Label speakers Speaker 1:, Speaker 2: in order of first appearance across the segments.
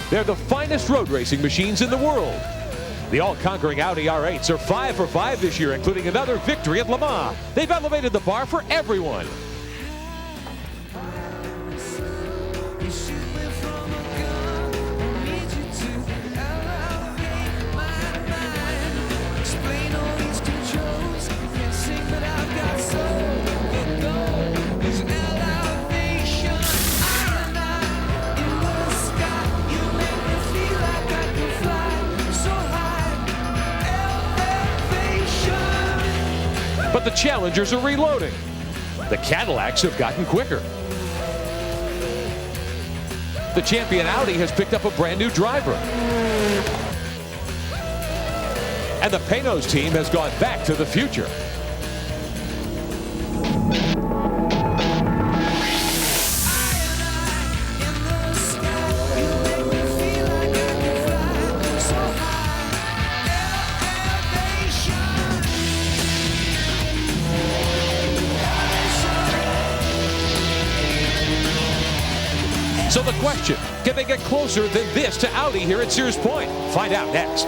Speaker 1: They're the finest road racing machines in the world. The all-conquering Audi R8s are 5 for 5 this year, including another victory at Le Mans. They've elevated the bar for everyone. But the Challengers are reloading. The Cadillacs have gotten quicker. The champion Audi has picked up a brand new driver. And the Panos team has gone back to the future. So the question, can they get closer than this to Audi here at Sears Point? Find out next.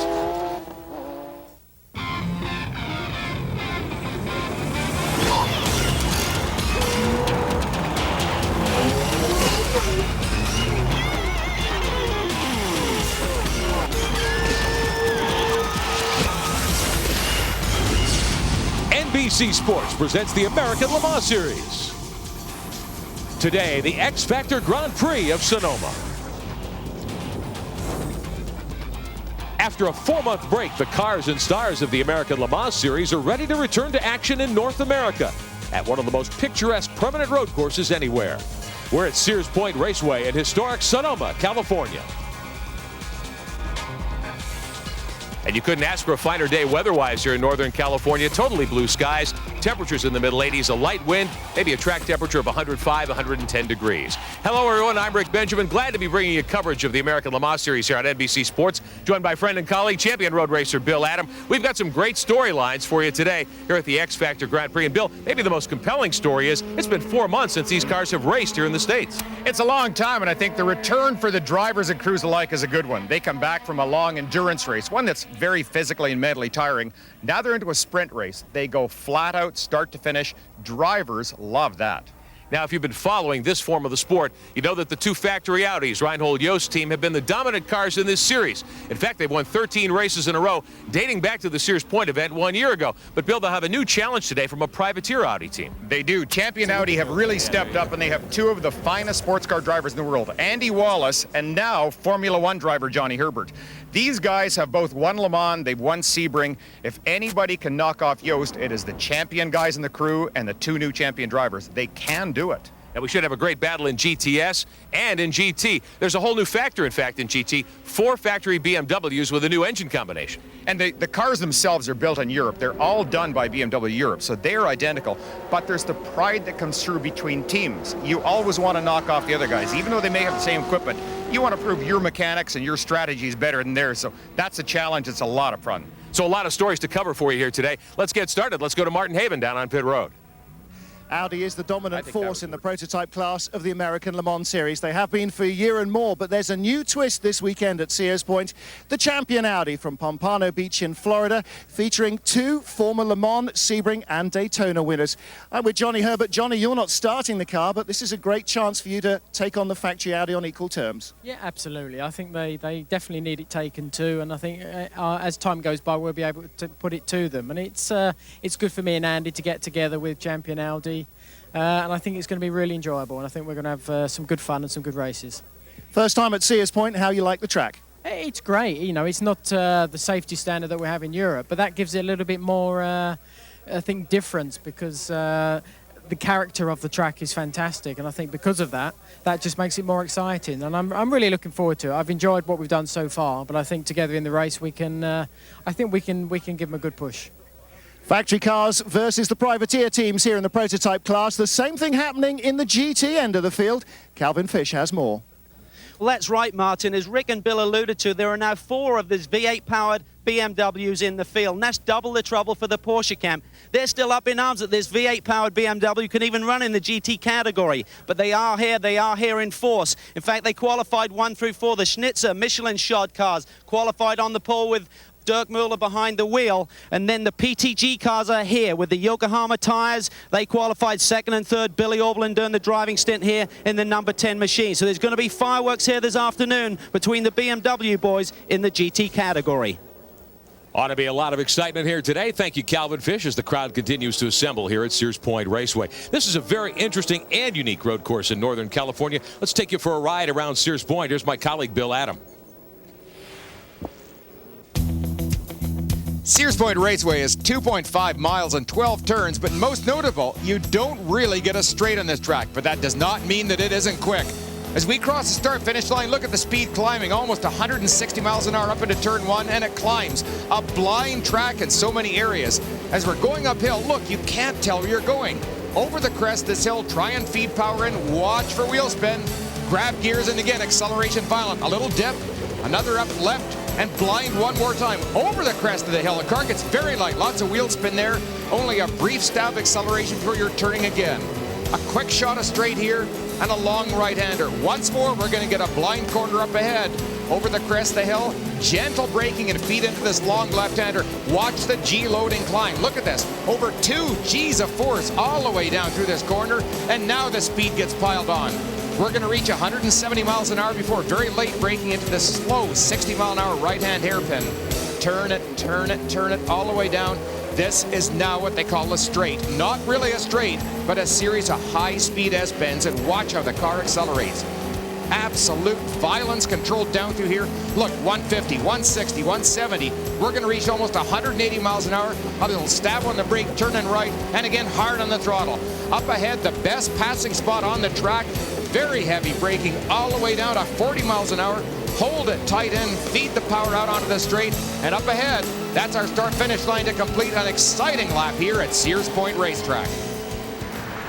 Speaker 1: NBC Sports presents the American Le Mans Series. Today, the X Factor Grand Prix of Sonoma. After a 4-month break, the cars and stars of the American Le Mans Series are ready to return to action in North America at one of the most picturesque permanent road courses anywhere. We're at Sears Point Raceway in historic Sonoma, California. And you couldn't ask for a finer day weather-wise here in Northern California. Totally blue skies, temperatures in the middle 80s, a light wind, maybe a track temperature of 105, 110 degrees. Hello, everyone. I'm Rick Benjamin. Glad to be bringing you coverage of the American Le Mans Series here on NBC Sports. Joined by friend and colleague, champion road racer Bill Adam. We've got some great storylines for you today here at the X Factor Grand Prix. And Bill, maybe the most compelling story is it's been 4 months since these cars have raced here in the States.
Speaker 2: It's a long time, and I think the return for the drivers and crews alike is a good one. They come back from a long endurance race, one that's very physically and mentally tiring. Now they're into a sprint race. They go flat out, start to finish. Drivers love that.
Speaker 1: Now, if you've been following this form of the sport, you know that the two factory Audis, Reinhold Jost's team, have been the dominant cars in this series. In fact, they've won 13 races in a row, dating back to the Sears Point event 1 year ago. But, Bill, they'll have a new challenge today from a privateer Audi team.
Speaker 2: They do. Champion Audi have really stepped up, and they have two of the finest sports car drivers in the world, Andy Wallace and now Formula One driver Johnny Herbert. These guys have both won Le Mans, they've won Sebring. If anybody can knock off Jost, it is the champion guys in the crew and the two new champion drivers. They can do it.
Speaker 1: And we should have a great battle in GTS and in GT. There's a whole new factor, in fact, in GT. 4 factory BMWs with a new engine combination.
Speaker 2: And the cars themselves are built in Europe. They're all done by BMW Europe, so they're identical. But there's the pride that comes through between teams. You always want to knock off the other guys. Even though they may have the same equipment, you want to prove your mechanics and your strategy is better than theirs. So that's a challenge. It's a lot of fun.
Speaker 1: So a lot of stories to cover for you here today. Let's get started. Let's go to Martin Haven down on pit road.
Speaker 3: Audi is the dominant force in the prototype class of the American Le Mans Series. They have been for a year and more, but there's a new twist this weekend at Sears Point. The champion Audi from Pompano Beach in Florida, featuring 2 former Le Mans, Sebring and Daytona winners. I'm with Johnny Herbert. Johnny, you're not starting the car, but this is a great chance for you to take on the factory Audi on equal terms.
Speaker 4: Yeah, absolutely. I think they definitely need it taken too, and I think as time goes by, we'll be able to put it to them. And it's good for me and Andy to get together with champion Audi. And I think it's going to be really enjoyable, and I think we're going to have some good fun and some good races.
Speaker 3: First time at Sears Point, how you like the track?
Speaker 4: It's great. You know, it's not the safety standard that we have in Europe, but that gives it a little bit more, I think, difference, because the character of the track is fantastic, and I think because of that, that just makes it more exciting. And I'm really looking forward to it. I've enjoyed what we've done so far, but I think together in the race we can, I think we can give them a good push.
Speaker 3: Factory cars versus the privateer teams here in the prototype class. The same thing happening in the GT end of the field. Calvin Fish has more.
Speaker 5: Well, that's right, Martin. As Rick and Bill alluded to, there are now 4 of these V8-powered BMWs in the field, and that's double the trouble for the Porsche camp. They're still up in arms that this V8-powered BMW can even run in the GT category, but they are here in force. In fact, they qualified 1 through 4. The Schnitzer Michelin-shod cars qualified on the pole with Dirk Muller behind the wheel, and then the PTG cars are here with the Yokohama tires. They qualified 2nd and 3rd. Billy Auberlin doing the driving stint here in the number 10 machine. So there's going to be fireworks here this afternoon between the BMW boys in the GT category.
Speaker 1: Ought to be a lot of excitement here today. Thank you, Calvin Fish, as the crowd continues to assemble here at Sears Point Raceway. This is a very interesting and unique road course in Northern California. Let's take you for a ride around Sears Point. Here's my colleague, Bill Adam.
Speaker 2: Sears Point Raceway is 2.5 miles and 12 turns, but most notable, you don't really get a straight on this track, but that does not mean that it isn't quick. As we cross the start-finish line, look at the speed climbing, almost 160 miles an hour up into turn 1, and it climbs. A blind track in so many areas. As we're going uphill, look, you can't tell where you're going. Over the crest, this hill, try and feed power in, watch for wheel spin, grab gears, and again, acceleration violent. A little dip, another up left, and blind one more time. Over the crest of the hill, the car gets very light, lots of wheel spin there, only a brief stab acceleration before you're turning again. A quick shot of straight here, and a long right-hander. Once more, we're going to get a blind corner up ahead. Over the crest of the hill, gentle braking and feed into this long left-hander. Watch the G-load incline. Look at this. Over 2 G's of force all the way down through this corner, and now the speed gets piled on. We're going to reach 170 miles an hour before very late braking into this slow 60-mile-an-hour right-hand hairpin. Turn it, turn it, turn it all the way down. This is now what they call a straight. Not really a straight, but a series of high-speed S-bends, and watch how the car accelerates. Absolute violence controlled down through here. Look, 150, 160, 170. We're going to reach almost 180 miles an hour. A little stab on the brake, turning right, and again hard on the throttle. Up ahead, the best passing spot on the track. Very heavy braking all the way down to 40 miles an hour. Hold it tight in, feed the power out onto the straight, and up ahead, that's our start-finish line to complete an exciting lap here at Sears Point Racetrack.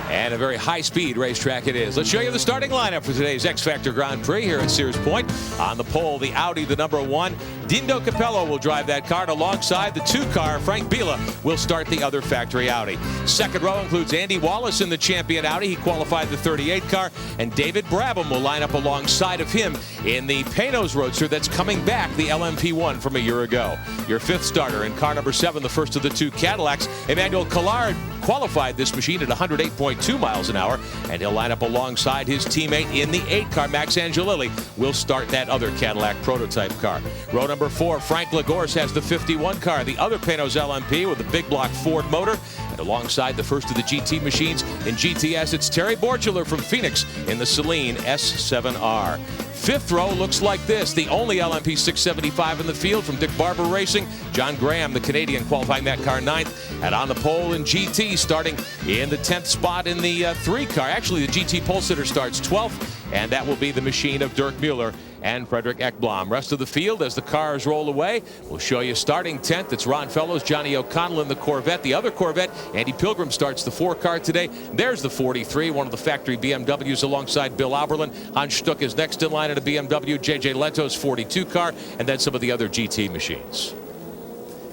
Speaker 1: And a very high-speed racetrack it is. Let's show you the starting lineup for today's X Factor Grand Prix here at Sears Point. On the pole, the Audi, the number 1. Dindo Capello will drive that car, and alongside the 2-car, Frank Biela will start the other factory Audi. Second row includes Andy Wallace in the champion Audi. He qualified the 38 car, and David Brabham will line up alongside of him in the Panos Roadster that's coming back, the LMP1 from a year ago. Your 5th starter in car number 7, the first of the 2 Cadillacs, Emmanuel Collard qualified this machine at 108.2 miles an hour, and he'll line up alongside his teammate in the 8-car. Max Angelilli will start that other Cadillac prototype car. Row number 4, Frank Lagorce has the 51 car, the other Panos LMP with a big block Ford motor. And alongside the first of the GT machines in GTS, it's Terry Borchler from Phoenix in the Celine S7R. 5th row looks like this. The only LMP 675 in the field from Dick Barber Racing. John Graham, the Canadian, qualifying that car 9th. And on the pole in GT, starting in the 10th spot in the 3-car. Actually, the GT pole sitter starts 12th, and that will be the machine of Dirk Muller and Frederick Ekblom. Rest of the field, as the cars roll away, we'll show you starting 10th. It's Ron Fellows, Johnny O'Connell in the Corvette. The other Corvette, Andy Pilgrim, starts the 4-car today. There's the 43, one of the factory BMWs alongside Bill Auberlin. Hans Stuck is next in line at a BMW. JJ Leto's 42 car, and then some of the other GT machines.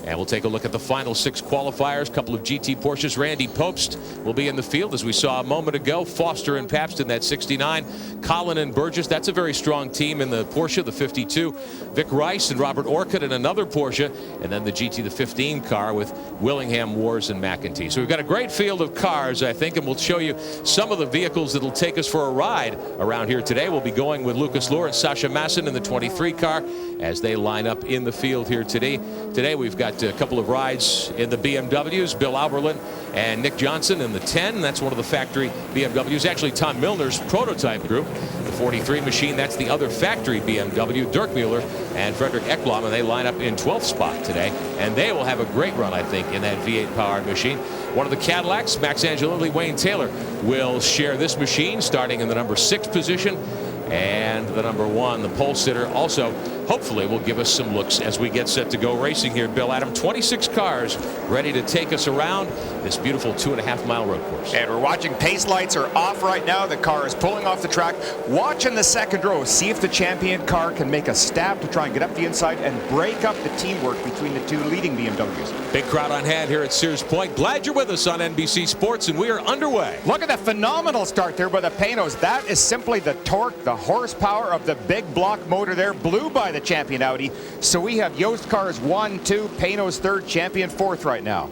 Speaker 1: And we'll take a look at the final 6 qualifiers. A couple of GT Porsches. Randy Popst will be in the field, as we saw a moment ago. Foster and Pabst in that 69. Collin and Burgess, that's a very strong team in the Porsche, the 52. Vic Rice and Robert Orcutt in another Porsche. And then the GT, the 15 car with Willingham, Wars, and McEntee. So we've got a great field of cars, I think, and we'll show you some of the vehicles that'll take us for a ride around here today. We'll be going with Lucas Luhr and Sasha Masson in the 23 car as they line up in the field here today. Today we've got a couple of rides in the BMWs, Bill Auberlin and Nick Johnson in the 10. That's one of the factory BMWs. Actually, Tom Milner's prototype group. The 43 machine, that's the other factory BMW, Dirk Muller and Frederick Ekblom, and they line up in 12th spot today. And they will have a great run, I think, in that V8 powered machine. One of the Cadillacs, Max Angelilli, Wayne Taylor, will share this machine starting in the number 6 position. And the number 1, the pole sitter, also hopefully will give us some looks as we get set to go racing here. Bill Adam, 26 cars ready to take us around this beautiful 2.5-mile road course.
Speaker 2: And we're watching. Pace lights are off right now. The car is pulling off the track. Watch in the second row. See if the champion car can make a stab to try and get up the inside and break up the teamwork between the two leading BMWs.
Speaker 1: Big crowd on hand here at Sears Point. Glad you're with us on NBC Sports, and we are underway.
Speaker 2: Look at the phenomenal start there by the Panos. That is simply the torque, the horsepower of the big block motor there, blew by the champion Audi. So we have Yost cars 1, 2, Panos third, champion fourth right now.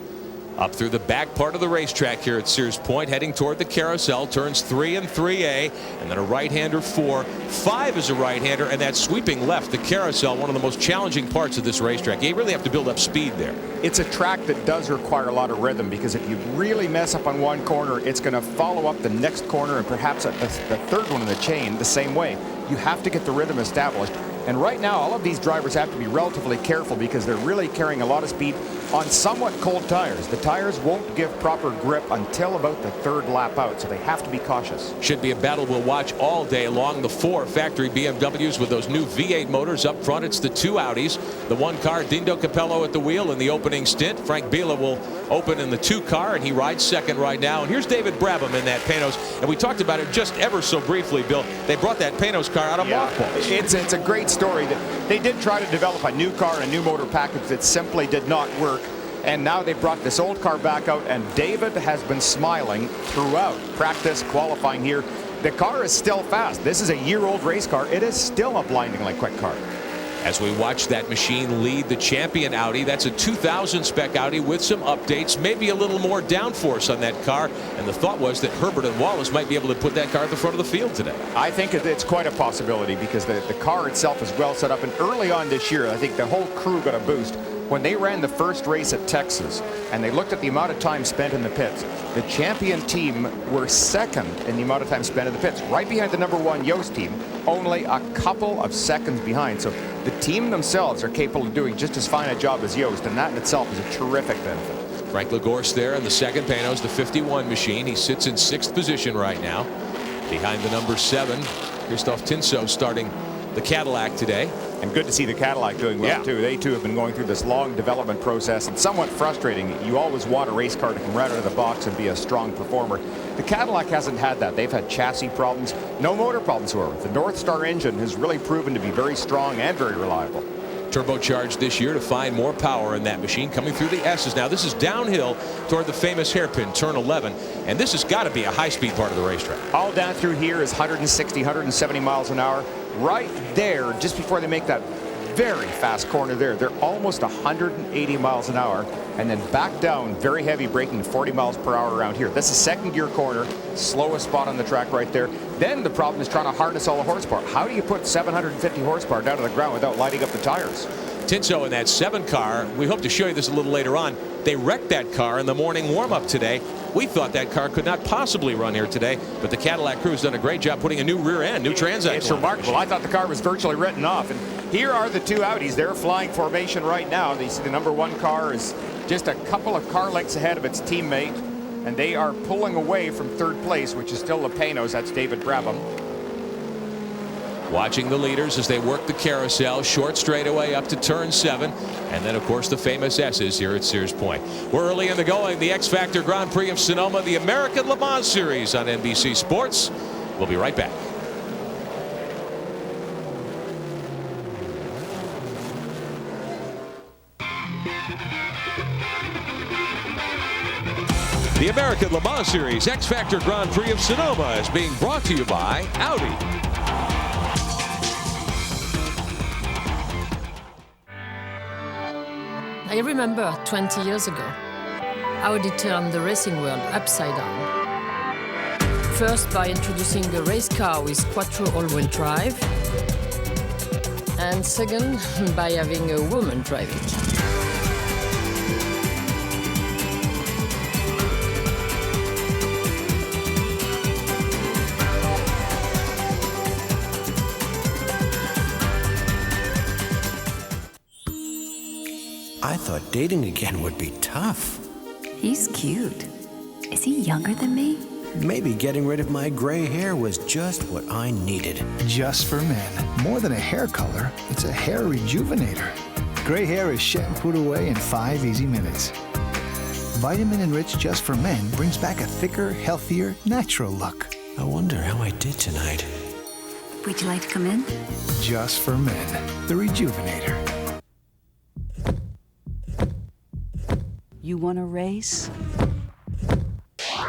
Speaker 1: Up through the back part of the racetrack here at Sears Point, heading toward the carousel, turns 3 and 3A, and then a right-hander 4. 5 is a right-hander, and that sweeping left, the carousel, one of the most challenging parts of this racetrack. You really have to build up speed there.
Speaker 2: It's a track that does require a lot of rhythm, because if you really mess up on one corner, it's going to follow up the next corner and perhaps the third one in the chain the same way. You have to get the rhythm established. And right now, all of these drivers have to be relatively careful because they're really carrying a lot of speed on somewhat cold tires. The tires won't give proper grip until about the third lap out, so they have to be cautious.
Speaker 1: Should be a battle we'll watch all day long. The 4 factory BMWs with those new V8 motors up front. It's the 2 Audis. The 1 car, Dindo Capello at the wheel in the opening stint. Frank Biela will open in the 2 car, and he rides second right now. And here's David Brabham in that Panos. And we talked about it just ever so briefly, Bill. They brought that Panos car out of mothballs.
Speaker 2: It's a great story that they did try to develop a new car and a new motor package that simply did not work. And now they brought this old car back out, and David has been smiling throughout practice, qualifying here. The car is still fast. This is a year-old race car. It is still a blindingly quick car.
Speaker 1: As we watch that machine lead the champion Audi, that's a 2000 spec Audi with some updates, maybe a little more downforce on that car. And the thought was that Herbert and Wallace might be able to put that car at the front of the field today.
Speaker 2: I think it's quite a possibility because the car itself is well set up. And early on this year, I think the whole crew got a boost when they ran the first race at Texas and they looked at the amount of time spent in the pits. The champion team were second in the amount of time spent in the pits, right behind the #1 Yost team, only a couple of seconds behind. So the team themselves are capable of doing just as fine a job as Yost, and that in itself is a terrific benefit.
Speaker 1: Frank Lagorce there in the second Panos, the 51 machine. He sits in 6th position right now. Behind the number 7, Christophe Tinso starting the Cadillac today.
Speaker 2: And good to see the Cadillac doing well, too. They, too, have been going through this long development process, and somewhat frustrating. You always want a race car to come right out of the box and be a strong performer. The Cadillac hasn't had that. They've had chassis problems, no motor problems, however. The North Star engine has really proven to be very strong and very reliable.
Speaker 1: Turbocharged this year to find more power in that machine, coming through the S's. Now this is downhill toward the famous hairpin, turn 11, and this has got to be a high-speed part of the racetrack.
Speaker 2: All down through here is 160, 170 miles an hour. Right there, just before they make that very fast corner there, they're almost 180 miles an hour, and then back down, very heavy braking, 40 miles per hour around here. That's a second gear corner, slowest spot on the track right there. Then the problem is trying to harness all the horsepower. How do you put 750 horsepower down to the ground without lighting up the tires?
Speaker 1: Tinso in that 7 car, we hope to show you this a little later on. They wrecked that car in the morning warm-up today. We thought that car could not possibly run here today, but the Cadillac crew has done a great job putting a new rear end, new transaxle.
Speaker 2: It's remarkable. I thought the car was virtually written off. And here are the 2 Audis. They're flying formation right now. They see the #1 car is just a couple of car lengths ahead of its teammate, and they are pulling away from 3rd place, which is still the Panos. That's David Brabham.
Speaker 1: Watching the leaders as they work the carousel, short straightaway up to turn 7, and then of course the famous S's here at Sears Point. We're early in the going, the X Factor Grand Prix of Sonoma, the American Le Mans Series on NBC Sports. We'll be right back. The American Le Mans Series X Factor Grand Prix of Sonoma is being brought to you by Audi.
Speaker 6: I remember 20 years ago, Audi turned the racing world upside down. First by introducing a race car with quattro all-wheel drive, and second by having a woman drive it.
Speaker 7: I thought dating again would be tough.
Speaker 8: He's cute. Is he younger than me?
Speaker 7: maybe getting rid of my gray hair was just what I needed.
Speaker 8: Just for men. More than a hair color, it's a hair rejuvenator. Gray hair is shampooed away in 5 easy minutes. Vitamin Enriched Just for Men brings back a thicker, healthier, natural look.
Speaker 7: I wonder how I did tonight.
Speaker 9: Would you like to come in?
Speaker 8: Just for Men, the Rejuvenator.
Speaker 10: You want to race?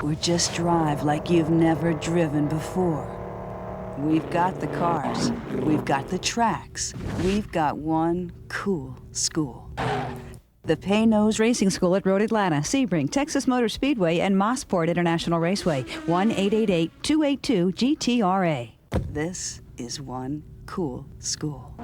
Speaker 10: Or just drive like you've never driven before? We've got the cars. We've got the tracks. We've got one cool school. The Pay-Nose Racing School at Road Atlanta, Sebring, Texas Motor Speedway, and Mossport International Raceway. 1-888-282-GTRA. This is one cool school.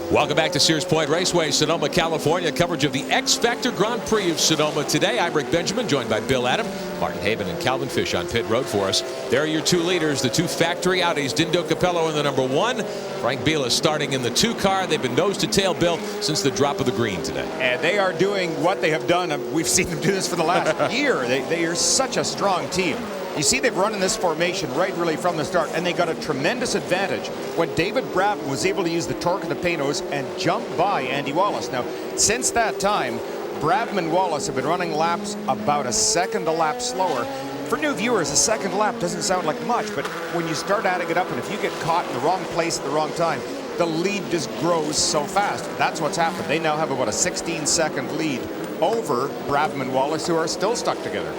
Speaker 1: Welcome back to Sears Point Raceway, Sonoma, California. Coverage of the X Factor Grand Prix of Sonoma today. I'm Rick Benjamin, joined by Bill Adam, Martin Haven, and Calvin Fish on pit road for us. There are your two leaders, the two factory Audis, Dindo Capello in the number 1. Frank Biela starting in the 2 car. They've been nose to tail, Bill, since the drop of the green today.
Speaker 2: And they are doing what they have done. We've seen them do this for the last year. They are such a strong team. You see, they've run in this formation really from the start, and they got a tremendous advantage when David Brabham was able to use the torque of the Pay-Nose and jump by Andy Wallace. Now, since that time, Brabham and Wallace have been running laps about a second a lap slower. For new viewers, a second lap doesn't sound like much, but when you start adding it up, and if you get caught in the wrong place at the wrong time, the lead just grows so fast. That's what's happened. They now have about a 16-second lead over Brabham and Wallace, who are still stuck together.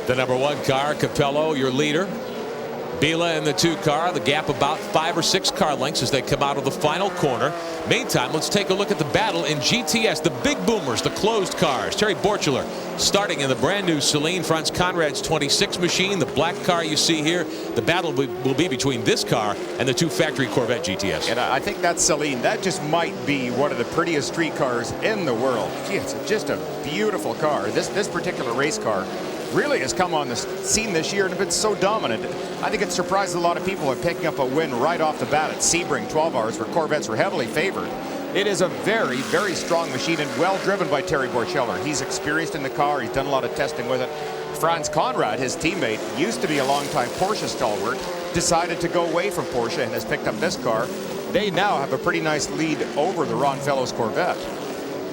Speaker 1: The number 1 car, Capello, your leader. Biela in the 2 car, the gap about 5 or 6 car lengths as they come out of the final corner. Meantime, let's take a look at the battle in GTS, the big boomers, the closed cars. Terry Borchler starting in the brand new Celine Franz Conrad's 26 machine, the black car you see here. The battle will be between this car and the 2 factory Corvette GTS.
Speaker 2: And I think that Celine, that just might be one of the prettiest street cars in the world. Gee, it's just a beautiful car. This particular race car really has come on the scene this year and been so dominant. I think it surprised a lot of people at picking up a win right off the bat at Sebring 12 hours, where Corvettes were heavily favored. It is a very, very strong machine and well driven by Terry Borchler. He's experienced in the car. He's done a lot of testing with it. Franz Conrad, his teammate, used to be a longtime Porsche stalwart, decided to go away from Porsche and has picked up this car. They now have a pretty nice lead over the Ron Fellows Corvette.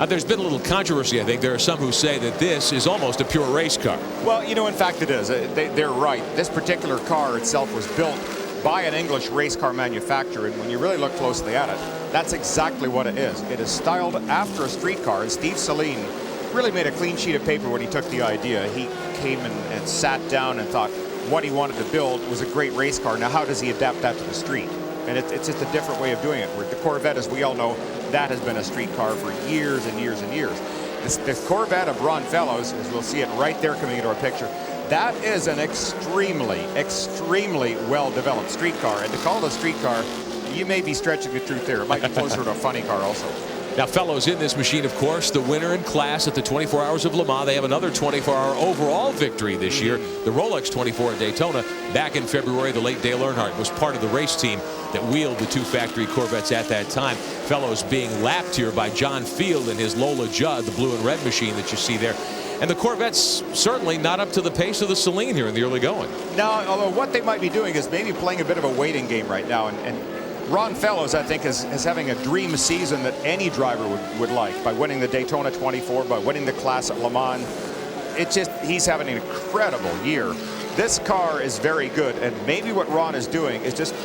Speaker 1: There's been a little controversy, I think. There are some who say that this is almost a pure race car.
Speaker 2: Well, you know, in fact it is. They're right. This particular car itself was built by an English race car manufacturer, and when you really look closely at it, that's exactly what it is. It is styled after a street car, and Steve Celine really made a clean sheet of paper when he took the idea. He came and sat down and thought what he wanted to build was a great race car. Now, how does he adapt that to the street? And it's just a different way of doing it. Where the Corvette, as we all know, that has been a street car for years and years and years. This Corvette of Ron Fellows, as we'll see it right there coming into our picture, that is an extremely, extremely well-developed street car. And to call it a street car, you may be stretching the truth there. It might be closer to a funny car also.
Speaker 1: Now, Fellows in this machine, of course, the winner in class at the 24 Hours of Le Mans. They have another 24-hour overall victory this year. The Rolex 24 at Daytona. Back in February, the late Dale Earnhardt was part of the race team that wheeled the 2 factory Corvettes at that time. Fellows being lapped here by John Field in his Lola Judd, the blue and red machine that you see there. And the Corvettes certainly not up to the pace of the Celine here in the early going.
Speaker 2: Now, although what they might be doing is maybe playing a bit of a waiting game right now. And Ron Fellows, I think, is having a dream season that any driver would like, by winning the Daytona 24, by winning the class at Le Mans. He's having an incredible year. This car is very good, and maybe what Ron is doing is just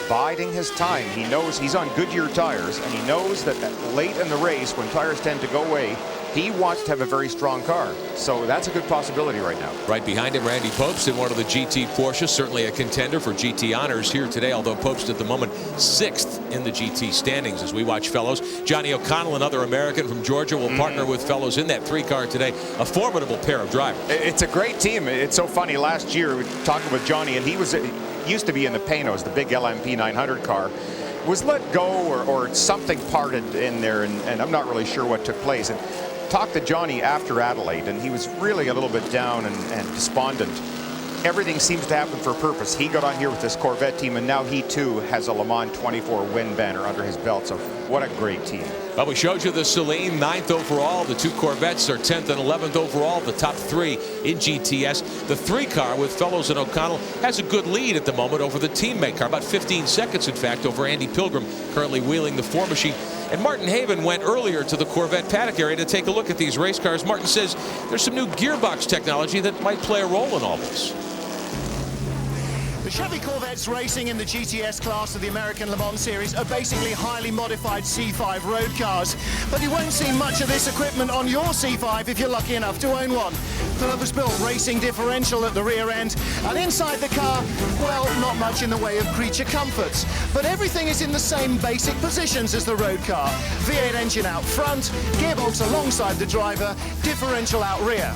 Speaker 2: biding his time. He knows he's on Goodyear tires, and he knows that late in the race, when tires tend to go away, he wants to have a very strong car. So that's a good possibility right now.
Speaker 1: Right behind him, Randy Pobst in one of the GT Porsches, certainly a contender for GT honors here today, although Pobst at the moment 6th in the GT standings as we watch Fellows. Johnny O'Connell, another American from Georgia, will partner with Fellows in that 3 car today. A formidable pair of drivers.
Speaker 2: It's a great team. It's so funny. Last year, we were talking with Johnny, and he used to be in the Pay-Nose, the big LMP 900 car, was let go or something parted in there, and I'm not really sure what took place. And talked to Johnny after Adelaide, and he was really a little bit down and despondent. everything seems to happen for a purpose. He got on here with this Corvette team, and now he too has a Le Mans 24 win banner under his belt. So what a great team.
Speaker 1: Well, we showed you the Celine, 9th overall. The 2 Corvettes are 10th and 11th overall. The top 3 in GTS. The 3 car with Fellows and O'Connell has a good lead at the moment over the teammate car. About 15 seconds, in fact, over Andy Pilgrim, currently wheeling the 4 machine. And Martin Haven went earlier to the Corvette paddock area to take a look at these race cars. Martin says there's some new gearbox technology that might play a role in all this.
Speaker 3: The Chevy Corvettes racing in the GTS class of the American Le Mans Series are basically highly modified C5 road cars. But you won't see much of this equipment on your C5 if you're lucky enough to own one. Purpose-built racing differential at the rear end, and inside the car, well, not much in the way of creature comforts. But everything is in the same basic positions as the road car. V8 engine out front, gearbox alongside the driver, differential out rear.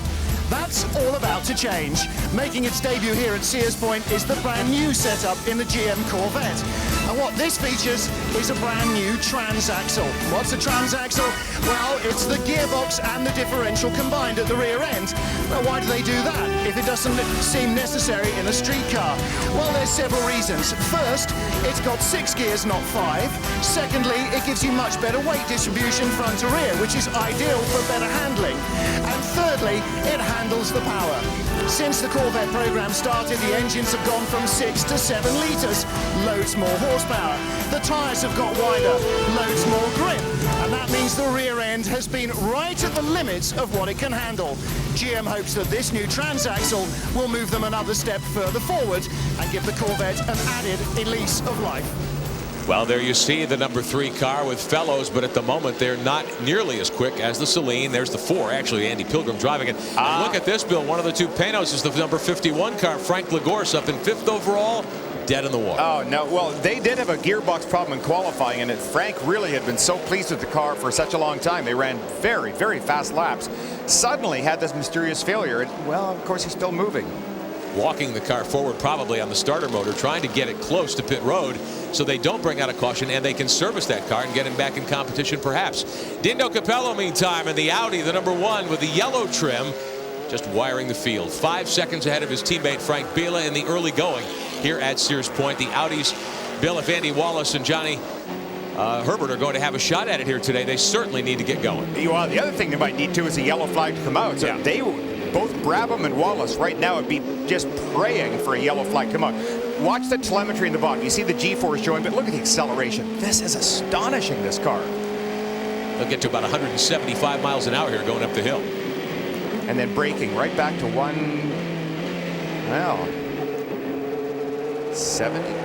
Speaker 3: That's all about to change. Making its debut here at Sears Point is the brand new setup in the GM Corvette. And what this features is a brand new transaxle. What's a transaxle? Well, it's the gearbox and the differential combined at the rear end. Well, why do they do that if it doesn't seem necessary in a street car? Well, there's several reasons. First, it's got 6 gears, not 5. Secondly, it gives you much better weight distribution front to rear, which is ideal for better handling. And thirdly, it handles the power. Since the Corvette program started, the engines have gone from 6 to 7 litres, loads more horsepower. The tyres have got wider, loads more grip. And that means the rear end has been right at the limits of what it can handle. GM hopes that this new transaxle will move them another step further forward and give the Corvette an added lease of life.
Speaker 1: Well, there you see the number 3 car with Fellows, but at the moment they're not nearly as quick as the Celine. There's the 4, actually, Andy Pilgrim driving it. And look at this, Bill. One of the 2 Panos is the number 51 car, Frank Lagorce, up in 5th overall. Dead in the water.
Speaker 2: Oh, no. Well, they did have a gearbox problem in qualifying, and Frank really had been so pleased with the car for such a long time. They ran very, very fast laps. Suddenly had this mysterious failure. And, well, of course, he's still moving.
Speaker 1: Walking the car forward probably on the starter motor, trying to get it close to pit road so they don't bring out a caution and they can service that car and get him back in competition perhaps. Dindo Capello, meantime, in the Audi, the number 1 with the yellow trim, just wiring the field. 5 seconds ahead of his teammate Frank Biela in the early going here at Sears Point. The Audis, Bill, if Andy Wallace and Johnny Herbert are going to have a shot at it here today, they certainly need to get going.
Speaker 2: Well, the other thing they might need to is a yellow flag to come out. So yeah. They both Brabham and Wallace right now would be just praying for a yellow flag to come out. Watch the telemetry in the bottom. You see the G-force showing, but look at the acceleration. This is astonishing, this car.
Speaker 1: They'll get to about 175 miles an hour here going up the hill.
Speaker 2: And then braking right back to 70.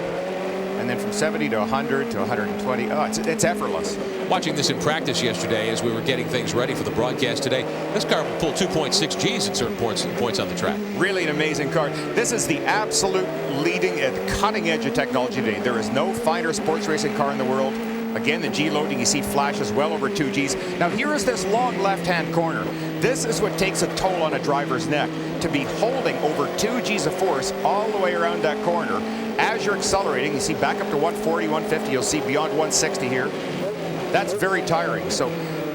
Speaker 2: And then from 70 to 100 to 120. Oh, it's effortless.
Speaker 1: Watching this in practice yesterday as we were getting things ready for the broadcast today, this car will pull 2.6 Gs at certain points on the track.
Speaker 2: Really an amazing car. This is the absolute leading and cutting edge of technology today. There is no finer sports racing car in the world. Again, the G loading, you see flashes well over 2 Gs. Now here is this long left-hand corner. This is what takes a toll on a driver's neck. To be holding over 2 Gs of force all the way around that corner. As you're accelerating, you see back up to 140, 150, you'll see beyond 160 here. That's very tiring. So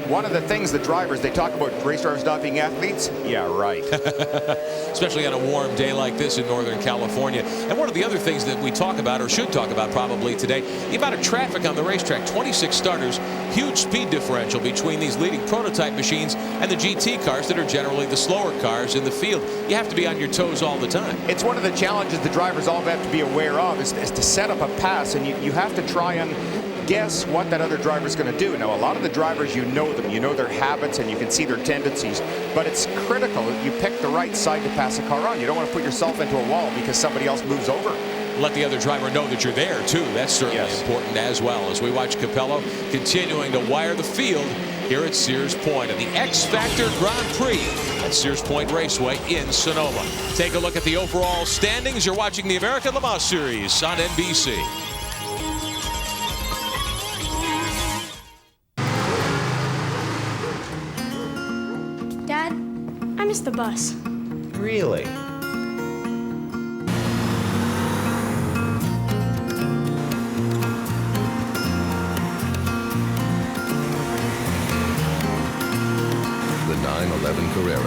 Speaker 2: one of the things the drivers, they talk about race drivers not being athletes. Yeah, right.
Speaker 1: Especially on a warm day like this in Northern California. And one of the other things that we talk about, or should talk about probably today, the amount of traffic on the racetrack. 26 starters, huge speed differential between these leading prototype machines and the GT cars that are generally the slower cars in the field. You have to be on your toes all the time.
Speaker 2: It's one of the challenges the drivers all have to be aware of is to set up a pass, and you have to try and guess what that other driver is going to do. Now, a lot of the drivers, you know them, you know their habits, and you can see their tendencies, but it's critical that you pick the right side to pass a car on. You don't want to put yourself into a wall because somebody else moves over.
Speaker 1: Let the other driver know that you're there, too. That's certainly important as well, as we watch Capello continuing to wire the field here at Sears Point and the X Factor Grand Prix at Sears Point Raceway in Sonoma. Take a look at the overall standings. You're watching the American Le Mans Series on NBC.
Speaker 11: Dad, I missed the bus.
Speaker 7: Really?
Speaker 12: The 911 Carrera,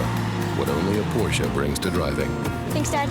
Speaker 12: what only a Porsche brings to driving.
Speaker 11: Thanks, Dad.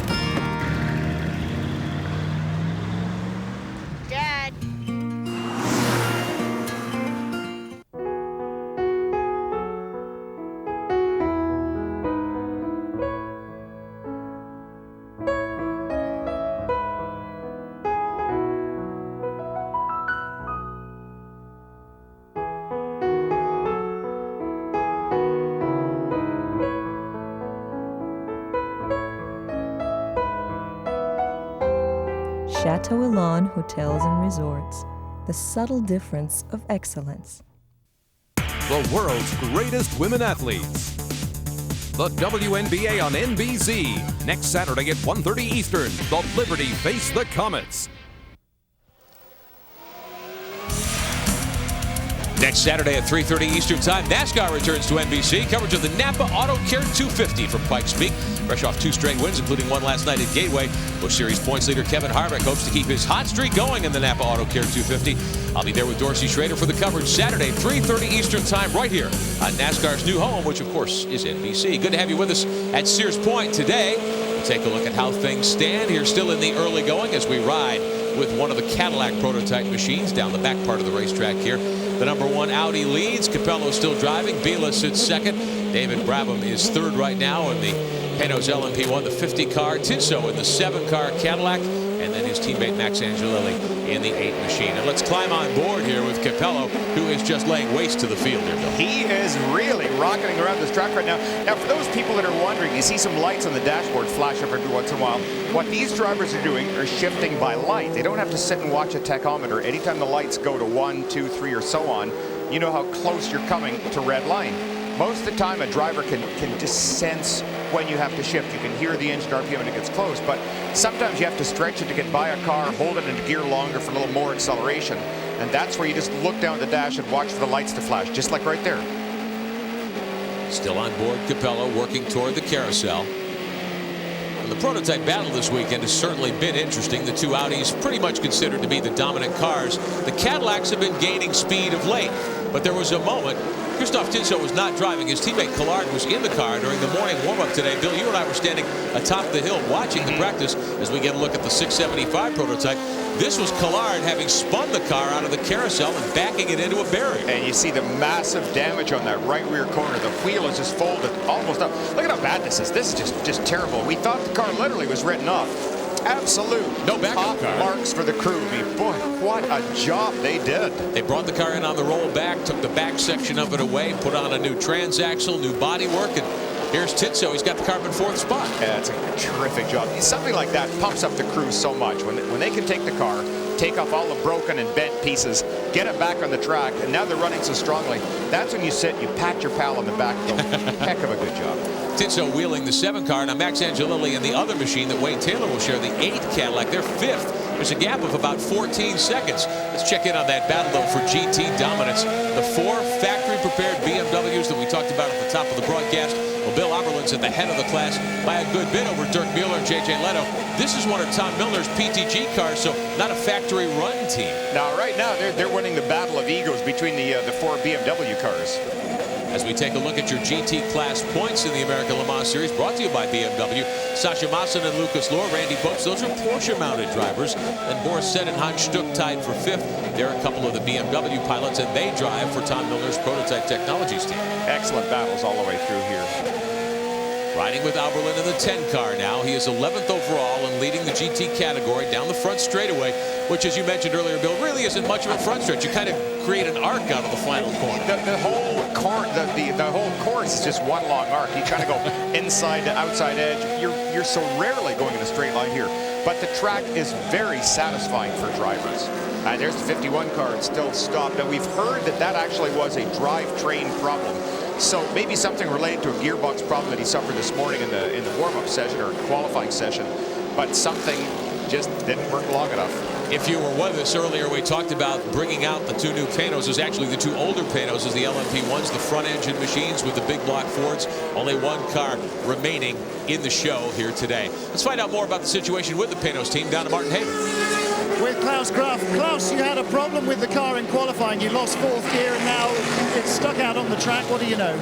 Speaker 12: Chateau Elan Hotels and Resorts. The subtle difference of excellence.
Speaker 13: The world's greatest women athletes. The WNBA on NBC. Next Saturday at 1:30 Eastern, the Liberty face the Comets.
Speaker 1: Next Saturday at 3:30 Eastern Time, NASCAR returns to NBC. Coverage of the Napa Auto Care 250 from Pikes Peak. Fresh off 2 straight wins, including one last night at Gateway. Busch Series points leader Kevin Harvick hopes to keep his hot streak going in the Napa Auto Care 250. I'll be there with Dorsey Schrader for the coverage Saturday, 3:30 Eastern Time, right here on NASCAR's new home, which of course is NBC. Good to have you with us at Sears Point today. We'll take a look at how things stand here, still in the early going as we ride with one of the Cadillac prototype machines down the back part of the racetrack here. The '1 Audi leads. Capello still driving. Bila sits second. David Brabham is third right now in the Panos LMP1, the 50 car. Tinso in the 7 car Cadillac. And then his teammate Max Angelilli in the 8 machine. And let's climb on board here with Capello, who is just laying waste to the field here, Bill.
Speaker 2: He is really rocketing around this track right now. Now, for those people that are wondering, you see some lights on the dashboard flash up every once in a while. What these drivers are doing are shifting by light. They don't have to sit and watch a tachometer. Anytime the lights go to 1, 2, 3, or so on, you know how close you're coming to red line. Most of the time, a driver can just sense when you have to shift. You can hear the engine RPM when it gets close, but sometimes you have to stretch it to get by a car, hold it into gear longer for a little more acceleration. And that's where you just look down the dash and watch for the lights to flash, just like right there.
Speaker 1: Still on board, Capello working toward the carousel. And the prototype battle this weekend has certainly been interesting. The 2 Audis pretty much considered to be the dominant cars. The Cadillacs have been gaining speed of late, but there was a moment Christophe Tinso was not driving. His teammate Collard was in the car during the morning warm-up today. Bill, you and I were standing atop the hill watching the practice as we get a look at the 675 prototype. This was Collard having spun the car out of the carousel and backing it into a barrier.
Speaker 2: And you see the massive damage on that right rear corner. The wheel is just folded almost up. Look at how bad this is. This is just terrible. We thought the car literally was written off. Absolute
Speaker 1: no backup car.
Speaker 2: Marks for the crew. I mean, boy, what a job they did.
Speaker 1: They brought the car in on the rollback, took the back section of it away, put on a new transaxle, new bodywork, and here's Tinso. He's got the car in 4th spot.
Speaker 2: Yeah, it's a terrific job. Something like that pumps up the crew so much. When they can take the car, take off all the broken and bent pieces, get it back on the track, and now they're running so strongly. That's when you sit, you pat your pal on the back. Heck of a good job.
Speaker 1: Tinso wheeling the 7 car. Now Max Angelilli in the other machine that Wayne Taylor will share, the 8 Cadillac. They're 5th. There's a gap of about 14 seconds. Let's check in on that battle, though, for GT dominance. The 4 factory-prepared BMWs that we talked about at the top of the broadcast. Well, Bill Oberlin's at the head of the class by a good bit over Dirk Mueller and J.J. Leto. This is one of Tom Milner's PTG cars, so not a factory-run team.
Speaker 2: Now, right now, they're winning the battle of egos between the 4 BMW cars.
Speaker 1: As we take a look at your GT class points in the American Le Mans Series, brought to you by BMW. Sasha Maassen and Lucas Lohr, Randy Popes, those are Porsche-mounted drivers. And Boris Sett and Hans Stuck tied for 5th. They're a couple of the BMW pilots, and they drive for Tom Milner's Prototype Technologies team.
Speaker 2: Excellent battles all the way through here.
Speaker 1: Riding with Oberlin in the 10 car now. He is 11th overall and leading the GT category down the front straightaway, which, as you mentioned earlier, Bill, really isn't much of a front stretch. You kind of create an arc out of the final corner.
Speaker 2: The whole course is just one long arc. You kind of go inside to outside edge. You're so rarely going in a straight line here. But the track is very satisfying for drivers. There's the 51 car. It's still stopped. And we've heard that actually was a drivetrain problem. So maybe something related to a gearbox problem that he suffered this morning in the warm-up session or qualifying session, but something just didn't work long enough.
Speaker 1: If you were with us earlier, we talked about bringing out the 2 new Panos. There's actually the 2 older Panos as the LMP1s, the front engine machines with the big block Fords. Only 1 car remaining in the show here today. Let's find out more about the situation with the Panos team down to Martin Haber.
Speaker 3: With Klaus Graf. Klaus, you had a problem with the car in qualifying. You lost 4th gear and now it's stuck out on the track. What do you know?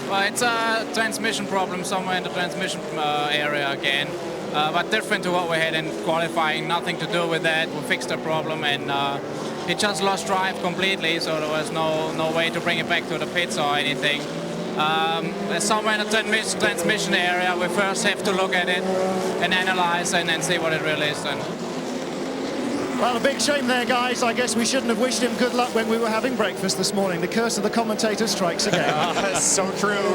Speaker 14: Well, it's a transmission problem somewhere in the transmission area again. But different to what we had in qualifying. Nothing to do with that. We fixed the problem and it just lost drive completely. So there was no way to bring it back to the pits or anything. Somewhere in the transmission area, we first have to look at it and analyze and then see what it really is.
Speaker 3: Well, a big shame there, guys. I guess we shouldn't have wished him good luck when we were having breakfast this morning. The curse of the commentator strikes again.
Speaker 2: That's so true.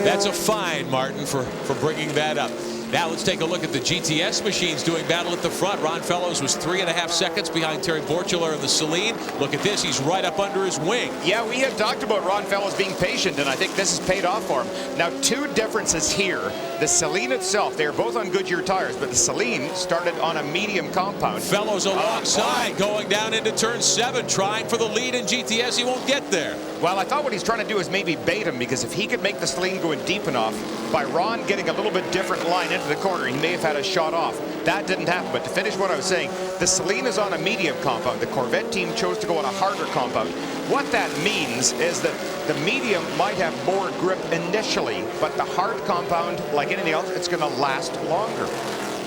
Speaker 1: That's a fine, Martin, for bringing that up. Now let's take a look at the GTS machines doing battle at the front. Ron Fellows was 3.5 seconds behind Terry Borchler in the Celine. Look at this, he's right up under his wing.
Speaker 2: Yeah, we had talked about Ron Fellows being patient, and I think this has paid off for him. Now, two differences here. The Celine itself, they're both on Goodyear tires, but the Celine started on a medium compound.
Speaker 1: Fellows alongside, going down into turn 7, trying for the lead in GTS. He won't get there.
Speaker 2: Well, I thought what he's trying to do is maybe bait him, because if he could make the Celine go in deep enough, by Ron getting a little bit different line into the corner, he may have had a shot off. That didn't happen, but to finish what I was saying, the Celine is on a medium compound. The Corvette team chose to go on a harder compound. What that means is that the medium might have more grip initially, but the hard compound, like anything else, it's going to last longer.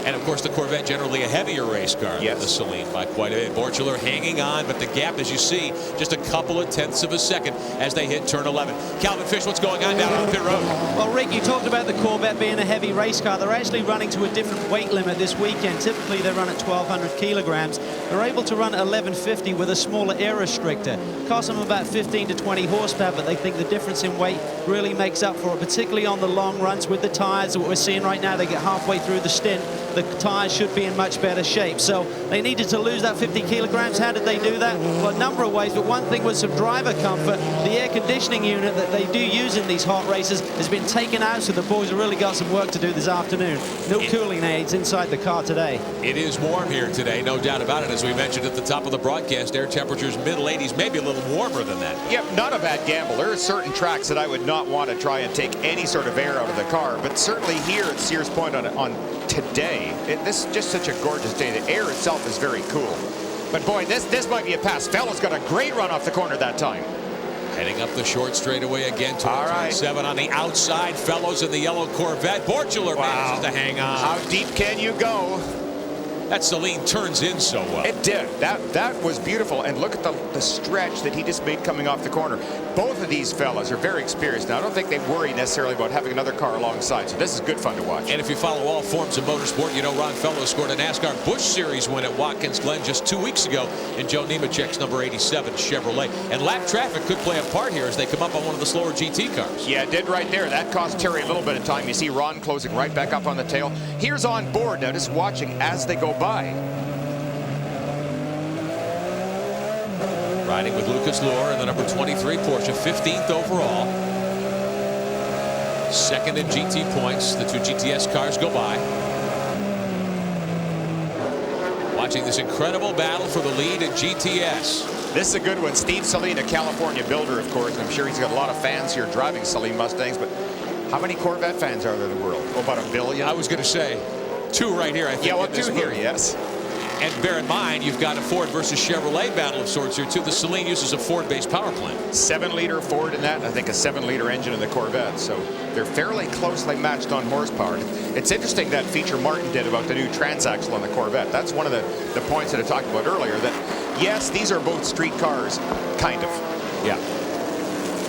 Speaker 1: And of course, the Corvette generally a heavier race car than the Celine by quite a bit. Borchler hanging on, but the gap, as you see, just a couple of tenths of a second as they hit turn 11. Calvin Fish, what's going on down on pit road?
Speaker 5: Well, Rick, you talked about the Corvette being a heavy race car. They're actually running to a different weight limit this weekend. Typically, they run at 1,200 kilograms. They're able to run at 1,150 with a smaller air restrictor. Costs them about 15 to 20 horsepower, but they think the difference in weight really makes up for it, particularly on the long runs with the tires. What we're seeing right now, they get halfway through the stint. The tires should be in much better shape. So they needed to lose that 50 kilograms. How did they do that? Well, a number of ways, but one thing was some driver comfort. The air conditioning unit that they do use in these hot races has been taken out, so the boys have really got some work to do this afternoon. No cooling aids inside the car today.
Speaker 1: It is warm here today, no doubt about it. As we mentioned at the top of the broadcast, air temperatures middle 80s, maybe a little warmer than that.
Speaker 2: Yep, not a bad gamble. There are certain tracks that I would not want to try and take any sort of air out of the car, but certainly here at Sears Point on today, this is just such a gorgeous day. The air itself is very cool. But boy, this might be a pass. Fellows got a great run off the corner that time.
Speaker 1: Heading up the short straightaway again to turn 7 on the outside. Fellows in the yellow Corvette. Borchler manages to hang on.
Speaker 2: How deep can you go?
Speaker 1: That Celine turns in so well.
Speaker 2: It did. That was beautiful. And look at the stretch that he just made coming off the corner. Both of these fellas are very experienced. Now, I don't think they worry necessarily about having another car alongside. So this is good fun to watch.
Speaker 1: And if you follow all forms of motorsport, you know Ron Fellows scored a NASCAR Busch Series win at Watkins Glen just 2 weeks ago in Joe Nemechek's number 87 Chevrolet. And lap traffic could play a part here as they come up on one of the slower GT cars.
Speaker 2: Yeah, it did right there. That cost Terry a little bit of time. You see Ron closing right back up on the tail. Here's on board now, just watching as they go by.
Speaker 1: Riding with Lucas Luhr in the number 23 Porsche, 15th overall. Second in GT points. The two GTS cars go by. Watching this incredible battle for the lead in GTS.
Speaker 2: This is a good one. Steve Saleen, a California builder, of course. I'm sure he's got a lot of fans here driving Saleen Mustangs, but how many Corvette fans are there in the world? Oh, about 1 billion?
Speaker 1: I was going to say 2 right here, I think.
Speaker 2: Yeah, well, 2 here, yes.
Speaker 1: And bear in mind, you've got a Ford versus Chevrolet battle of sorts here, too. The Celine uses a Ford-based power plant.
Speaker 2: 7-liter Ford in that, I think a 7-liter engine in the Corvette. So they're fairly closely matched on horsepower. It's interesting that feature Martin did about the new transaxle on the Corvette. That's one of the points that I talked about earlier, that, yes, these are both street cars, kind of.
Speaker 1: Yeah.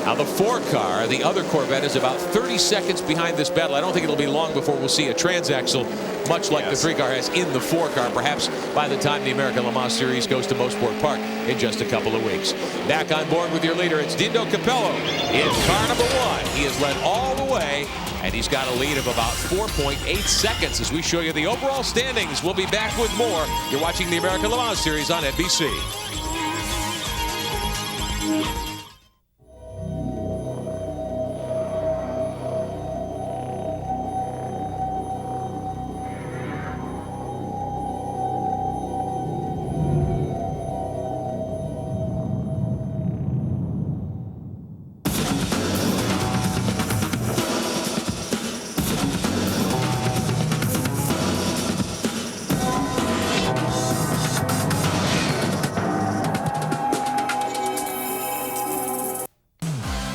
Speaker 1: Now the 4 car, the other Corvette, is about 30 seconds behind this battle. I don't think it'll be long before we'll see a transaxle, much like the 3 car has in the 4 car, perhaps by the time the American Le Mans Series goes to Mosport Park in just a couple of weeks. Back on board with your leader, it's Dindo Capello in car number 1. He has led all the way, and he's got a lead of about 4.8 seconds as we show you the overall standings. We'll be back with more. You're watching the American Le Mans Series on NBC.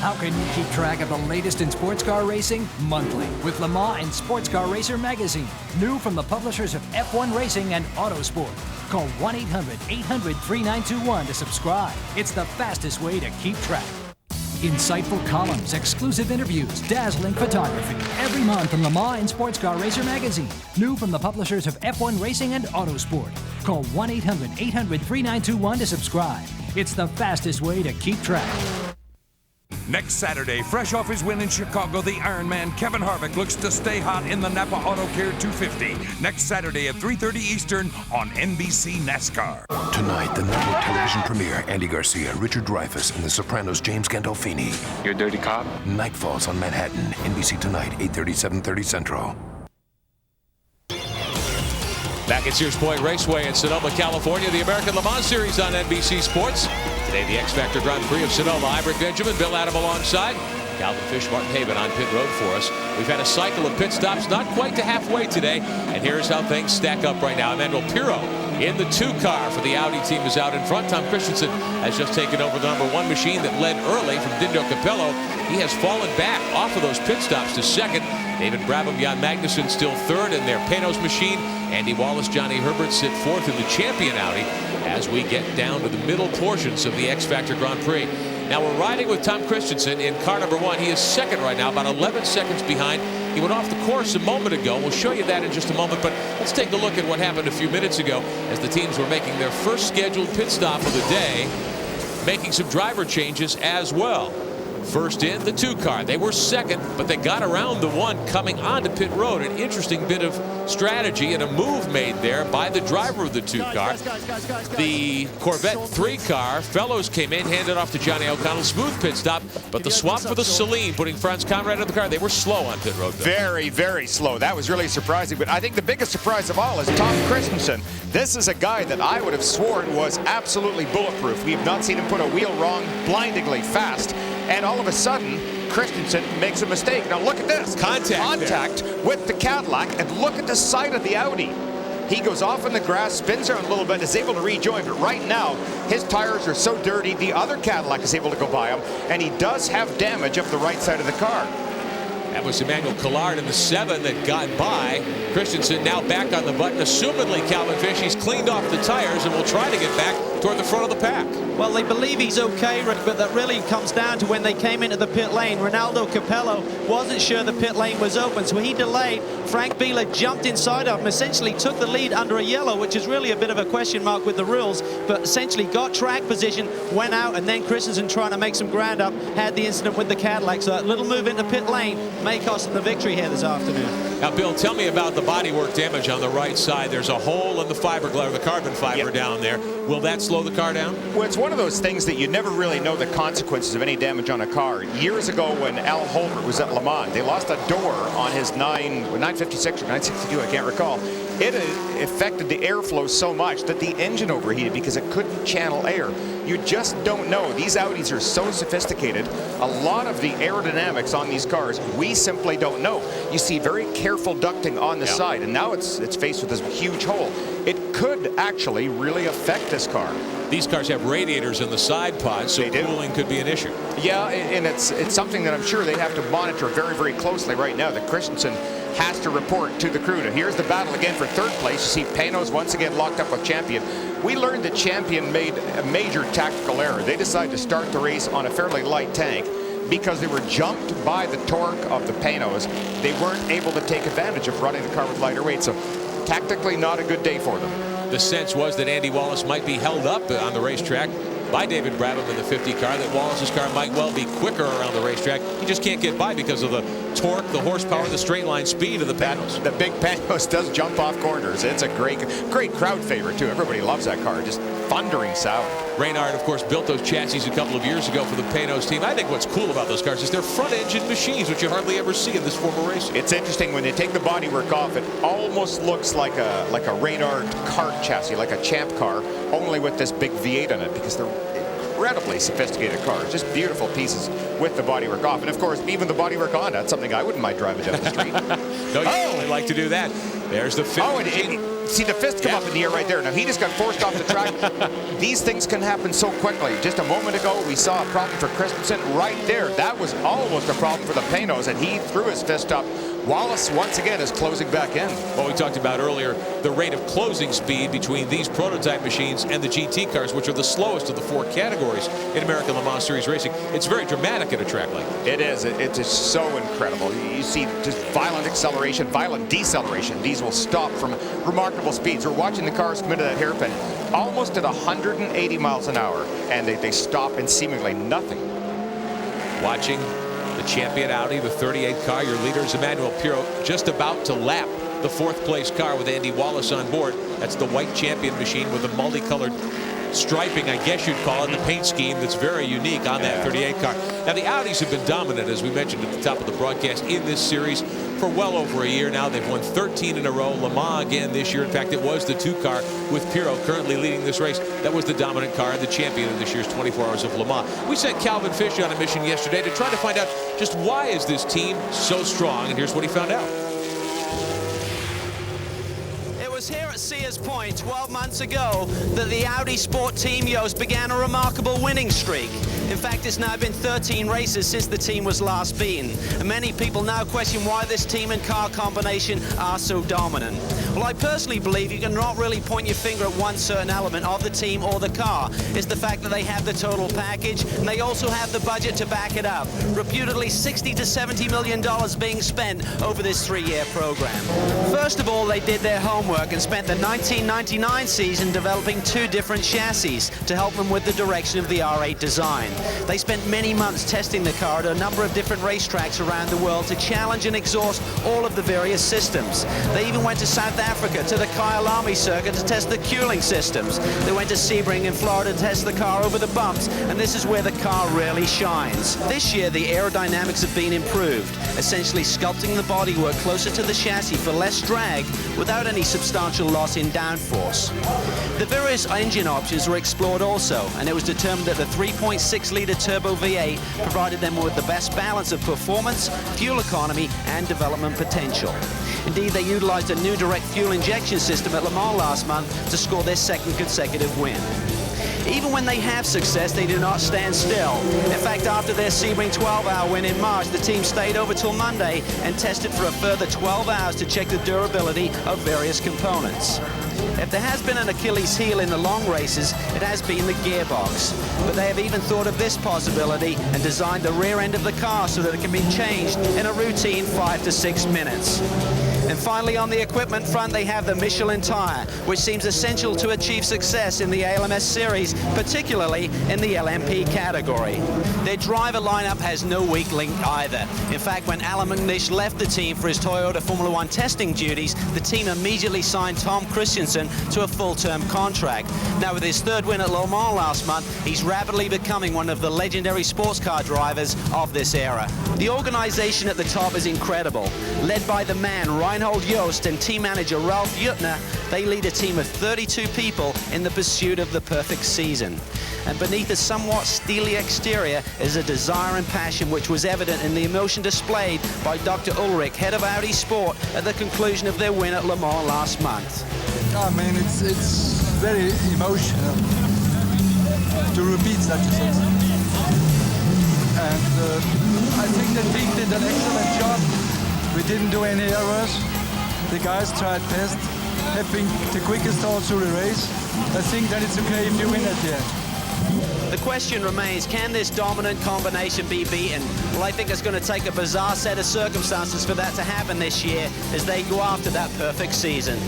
Speaker 15: How can you keep track of the latest in sports car racing? Monthly with Le Mans and Sports Car Racer magazine. New from the publishers of F1 Racing and Autosport. Call 1-800-800-3921 to subscribe. It's the fastest way to keep track. Insightful columns, exclusive interviews, dazzling photography. Every month in Le Mans and Sports Car Racer magazine. New from the publishers of F1 Racing and Autosport. Call 1-800-800-3921 to subscribe. It's the fastest way to keep track.
Speaker 16: Next Saturday, fresh off his win in Chicago, the Ironman Kevin Harvick looks to stay hot in the Napa Auto Care 250. Next Saturday at 3:30 Eastern on NBC NASCAR.
Speaker 17: Tonight, the network television premiere, Andy Garcia, Richard Dreyfuss, and The Sopranos' James Gandolfini.
Speaker 18: You're a dirty cop?
Speaker 17: Night Falls on Manhattan, NBC tonight, 8:30, 7:30 Central.
Speaker 1: Back at Sears Point Raceway in Sonoma, California, the American Le Mans Series on NBC Sports. Today, the X Factor Grand Prix of Sonoma. I'm Rick Benjamin, Bill Adam alongside. Calvin Fish, Martin Haven on pit road for us. We've had a cycle of pit stops, not quite to halfway today. And here's how things stack up right now. Emmanuel Pirro in the 2 car for the Audi team is out in front. Tom Christensen has just taken over the number 1 machine that led early from Dindo Capello. He has fallen back off of those pit stops to 2nd. David Brabham, Jan Magnussen still 3rd in their Panos machine. Andy Wallace, Johnny Herbert sit 4th in the champion Audi as we get down to the middle portions of the X Factor Grand Prix. Now we're riding with Tom Christensen in car number 1. He is 2nd right now, about 11 seconds behind. He went off the course a moment ago. We'll show you that in just a moment, but let's take a look at what happened a few minutes ago as the teams were making their first scheduled pit stop of the day, making some driver changes as well. First in, the 2 car. They were 2nd, but they got around the 1 coming onto pit road. An interesting bit of strategy and a move made there by the driver of the 2 car. The Corvette 3 car, Fellows came in, handed off to Johnny O'Connell. Smooth pit stop, but the swap for the Celine, putting Franz Conrad in the car, they were slow on pit road.
Speaker 2: Very, very slow. That was really surprising. But I think the biggest surprise of all is Tom Christensen. This is a guy that I would have sworn was absolutely bulletproof. We have not seen him put a wheel wrong blindingly fast. And all of a sudden, Christensen makes a mistake. Now look at this. Contact with the Cadillac, and look at the side of the Audi. He goes off in the grass, spins around a little bit, is able to rejoin. But right now, his tires are so dirty, the other Cadillac is able to go by him, and he does have damage of the right side of the car.
Speaker 1: That was Emmanuel Collard in the 7 that got by. Christensen now back on the button. Assumedly, Calvin Fish, he's cleaned off the tires and will try to get back toward the front of the pack.
Speaker 5: Well, they believe he's okay, Rick, but that really comes down to when they came into the pit lane. Ronaldo Capello wasn't sure the pit lane was open, so he delayed. Frank Bieler jumped inside of him, essentially took the lead under a yellow, which is really a bit of a question mark with the rules, but essentially got track position, went out, and then Christensen, trying to make some ground up, had the incident with the Cadillac. So that little move into pit lane may cost him the victory here this afternoon.
Speaker 1: Now, Bill, tell me about the bodywork damage on the right side. There's a hole in the fiberglass, the carbon fiber down there. Will that slow the car down?
Speaker 2: Well, it's one of those things that you never really know the consequences of any damage on a car. Years ago, when Al Holbert was at Le Mans, they lost a door on his 956 or 962, I can't recall. It affected the airflow so much that the engine overheated because it couldn't channel air. You just don't know. These Audis are so sophisticated. A lot of the aerodynamics on these cars, we simply don't know. You see very careful ducting on the side, and now it's faced with this huge hole. It could actually really affect this car.
Speaker 1: These cars have radiators in the side pods, so cooling could be an issue.
Speaker 2: Yeah, and it's something that I'm sure they have to monitor very, very closely right now. That Christensen has to report to the crew. Now, here's the battle again for 3rd place. You see Panos once again locked up with Champion. We learned that Champion made a major tactical error. They decided to start the race on a fairly light tank because they were jumped by the torque of the Panos. They weren't able to take advantage of running the car with lighter weight. So tactically not a good day for them.
Speaker 1: The sense was that Andy Wallace might be held up on the racetrack by David Brabham in the 50 car, that Wallace's car might well be quicker around the racetrack. He just can't get by because of the torque, the horsepower, the straight line speed of the Panos.
Speaker 2: The big Panos does jump off corners. It's a great crowd favorite, too. Everybody loves that car. Just thundering sound.
Speaker 1: Reynard, of course, built those chassis a couple of years ago for the Panos team. I think what's cool about those cars is they're front-engine machines, which you hardly ever see in this form of racing.
Speaker 2: It's interesting when they take the bodywork off. It almost looks like a Reynard kart chassis, like a Champ car, only with this big V8 on it, because they're incredibly sophisticated cars. Just beautiful pieces with the bodywork off. And of course, even the bodywork on, that's something I wouldn't mind driving down the street.
Speaker 1: No, you only like to do that. There's the fifth.
Speaker 2: Oh, and see the fist come up in the air right there. Now, he just got forced off the track. These things can happen so quickly. Just a moment ago, we saw a problem for Christensen right there. That was almost a problem for the Panos, and he threw his fist up. Wallace, once again, is closing back in.
Speaker 1: Well, we talked about earlier the rate of closing speed between these prototype machines and the GT cars, which are the slowest of the 4 categories in American Le Mans Series racing. It's very dramatic at a track like that.
Speaker 2: It is. It is so incredible. You see just violent acceleration, violent deceleration. These will stop from remarkable speeds. We're watching the cars come into that hairpin almost at 180 miles an hour, and they stop in seemingly nothing.
Speaker 1: Watching the champion Audi, the 38 car. Your leader is Emmanuel Pirot, just about to lap the 4th place car with Andy Wallace on board. That's the white champion machine with the multicolored striping, I guess you'd call it, the paint scheme that's very unique on that 38 car. Now, the Audis have been dominant, as we mentioned at the top of the broadcast, in this series for well over a year now. They've won 13 in a row. Le Mans again this year. In fact, it was the 2 car with Pirot currently leading this race. That was the dominant car and the champion of this year's 24 Hours of Le Mans. We sent Calvin Fish on a mission yesterday to try to find out just why is this team so strong, and here's what he found out.
Speaker 5: It was here at Sears Point 12 months ago that the Audi Sport Team Yost began a remarkable winning streak. In fact, it's now been 13 races since the team was last beaten. And many people now question why this team and car combination are so dominant. Well, I personally believe you cannot really point your finger at one certain element of the team or the car. It's the fact that they have the total package, and they also have the budget to back it up. Reputedly $60 to $70 million being spent over this 3-year program. First of all, they did their homework and spent the 1999 season developing 2 different chassis to help them with the direction of the R8 design. They spent many months testing the car at a number of different racetracks around the world to challenge and exhaust all of the various systems. They even went to South Africa to the Kyalami circuit to test the cooling systems. They went to Sebring in Florida to test the car over the bumps, and this is where the car really shines. This year, the aerodynamics have been improved, essentially sculpting the bodywork closer to the chassis for less drag without any substantial loss in downforce. The various engine options were explored also, and it was determined that the 3.6-litre turbo V8 provided them with the best balance of performance, fuel economy, and development potential. Indeed, they utilized a new direct fuel injection system at Le Mans last month to score their 2nd consecutive win. Even when they have success, they do not stand still. In fact, after their Sebring 12-hour win in March, the team stayed over till Monday and tested for a further 12 hours to check the durability of various components. If there has been an Achilles heel in the long races, it has been the gearbox. But they have even thought of this possibility and designed the rear end of the car so that it can be changed in a routine 5 to 6 minutes. And finally, on the equipment front, they have the Michelin tire, which seems essential to achieve success in the ALMS series, particularly in the LMP category. Their driver lineup has no weak link either. In fact, when Alan McNish left the team for his Toyota Formula One testing duties, the team immediately signed Tom Christensen to a full-term contract. Now, with his 3rd win at Le Mans last month, he's rapidly becoming one of the legendary sports car drivers of this era. The organization at the top is incredible. Led by the man, Reinhold Jost, and team manager Ralf Juttner, they lead a team of 32 people in the pursuit of the perfect season. And beneath a somewhat steely exterior is a desire and passion which was evident in the emotion displayed by Dr. Ulrich, head of Audi Sport, at the conclusion of their win at Le Mans last month.
Speaker 18: I mean, it's very emotional to repeat such a success. And I think the team did an excellent job. We didn't do any errors. The guys tried best, having the quickest start through the race. I think that it's okay if you win at the end.
Speaker 5: The question remains, can this dominant combination be beaten? Well, I think it's going to take a bizarre set of circumstances for that to happen this year as they go after that perfect season.